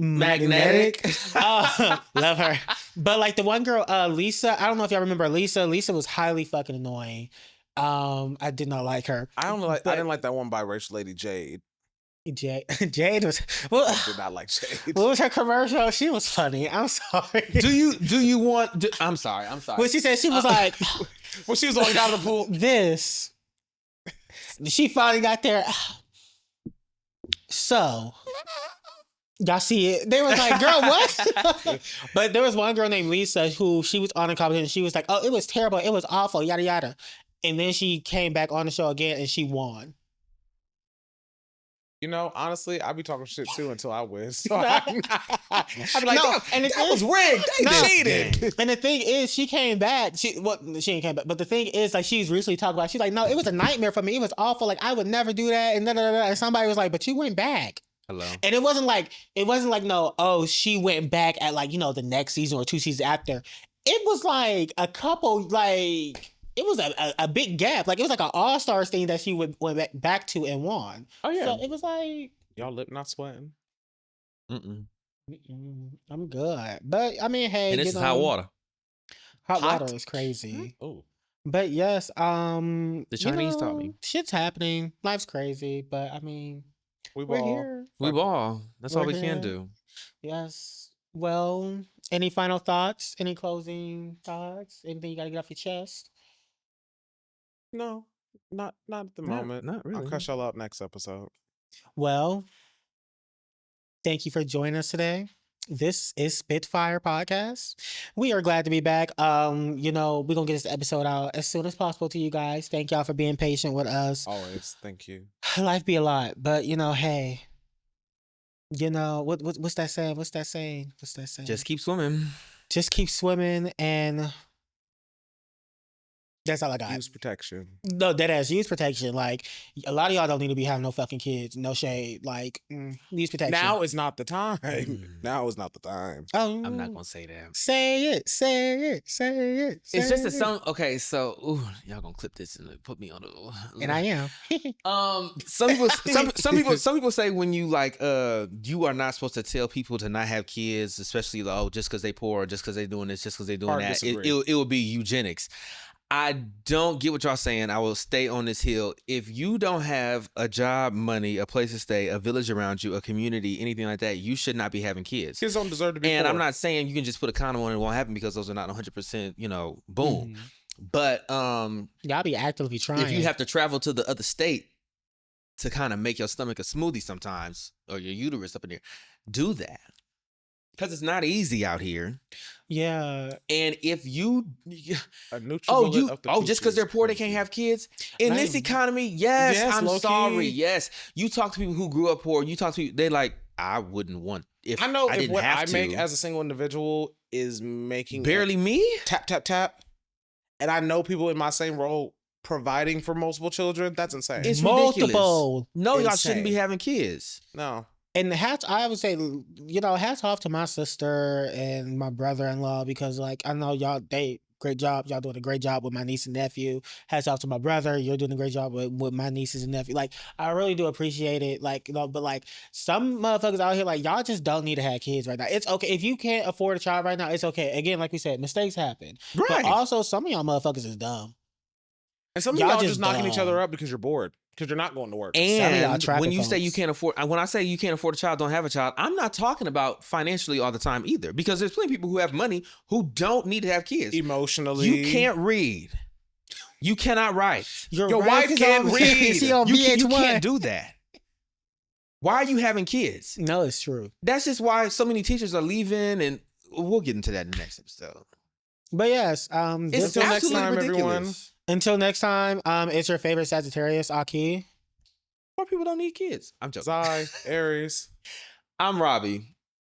A: magnetic? Love her. But like the one girl, Lisa, I don't know if y'all remember Lisa. Lisa was highly fucking annoying. I did not like her.
B: I didn't like that one biracial lady, Jade.
A: Jade was. Well,
B: I did not like Jade.
A: What was her commercial? She was funny. I'm sorry.
C: Do you want? I'm sorry.
A: When she said she was like,
B: when she was on out of the pool.
A: This. She finally got there. So, y'all see it? They was like, girl, what? But there was one girl named Lisa who she was on a competition. She was like, oh, it was terrible. It was awful. Yada yada. And then she came back on the show again and she won.
B: Honestly, I'd be talking shit too until I win. So I'd be like,
A: that was rigged. They cheated. And the thing is, she came back. She ain't came back. But the thing is, like, she's recently talked about. She's like, no, it was a nightmare for me. It was awful. Like, I would never do that. And and somebody was like, but you went back.
C: Hello.
A: And it wasn't like no, oh, she went back at the next season or 2 seasons after. It was like a couple It was a big gap. Like, it was like an all-stars thing that she went back to and won.
B: Oh, yeah.
A: So it was like...
B: Y'all lip not sweating?
A: I'm good. But, I mean, hey...
C: And this is hot water.
A: Hot water is crazy.
B: Oh.
A: But, yes,
C: the Chinese taught me.
A: Shit's happening. Life's crazy. But, I mean... We're here.
C: We ball. That's all we can do.
A: Yes. Well, any final thoughts? Any closing thoughts? Anything you gotta get off your chest?
B: No, not at the moment.
C: Not really.
B: I'll cut y'all out next episode.
A: Well, thank you for joining us today. This is SpitFyre Podcast. We are glad to be back. We're gonna get this episode out as soon as possible to you guys. Thank y'all for being patient with us.
B: Always, thank you.
A: Life be a lot, but hey, what's that saying? What's that saying?
C: Just keep swimming.
A: Just keep swimming and. That's all I got.
B: Use protection.
A: No, deadass. Use protection. Like, a lot of y'all don't need to be having no fucking kids. No shade. Like, use protection.
B: Now is not the time. Now is not the time.
C: I'm not gonna say that.
A: Say it.
C: It's just okay, so y'all gonna clip this and put me on the.
A: And I am.
C: Some people say when you you are not supposed to tell people to not have kids, especially just because they poor, or just because they doing this, just because they doing that. It will be eugenics. I don't get what y'all saying. I will stay on this hill. If you don't have a job, money, a place to stay, a village around you, a community, anything like that, you should not be having kids.
B: Kids don't deserve to be
C: And
B: poor.
C: I'm not saying you can just put a condom on and it won't happen because those are not 100%, boom. But
A: y'all be actively trying.
C: If you have to travel to the other state to kind of make your stomach a smoothie sometimes, or your uterus up in there, do that. Because it's not easy out here.
A: Yeah.
C: And if you just because they're poor, they can't have kids. In this economy, yes, I'm sorry. Yes. You talk to people who grew up poor, you talk to people, they like, I wouldn't want if I know if what I make
B: as a single individual is making
C: barely me.
B: Tap, tap, tap. And I know people in my same role providing for multiple children. That's insane.
C: It's
A: multiple.
C: Ridiculous. No, y'all shouldn't be having kids.
B: No.
A: And I would say, hats off to my sister and my brother-in-law, because like I know y'all, great job. Y'all doing a great job with my niece and nephew. Hats off to my brother. You're doing a great job with my nieces and nephew. Like, I really do appreciate it. Like, but like some motherfuckers out here, like y'all just don't need to have kids right now. It's okay. If you can't afford a child right now, it's okay. Again, like we said, mistakes happen. Right. But also some of y'all motherfuckers is dumb.
B: And some of y'all just knocking each other up because you're bored. Because you're not going to work.
C: And when you say you can't afford, when I say you can't afford a child, don't have a child, I'm not talking about financially all the time either. Because there's plenty of people who have money who don't need to have kids.
B: Emotionally.
C: You can't read. You cannot write.
B: Your wife can't read.
C: You can't do that. Why are you having kids?
A: No, it's true.
C: That's just why so many teachers are leaving, and we'll get into that in the next episode.
A: But yes,
C: it's until next time, ridiculous.
B: Everyone.
A: Until next time, it's your favorite Sagittarius, Akii.
C: More people don't need kids. I'm joking.
B: Zai, Aries.
C: I'm Robbiey.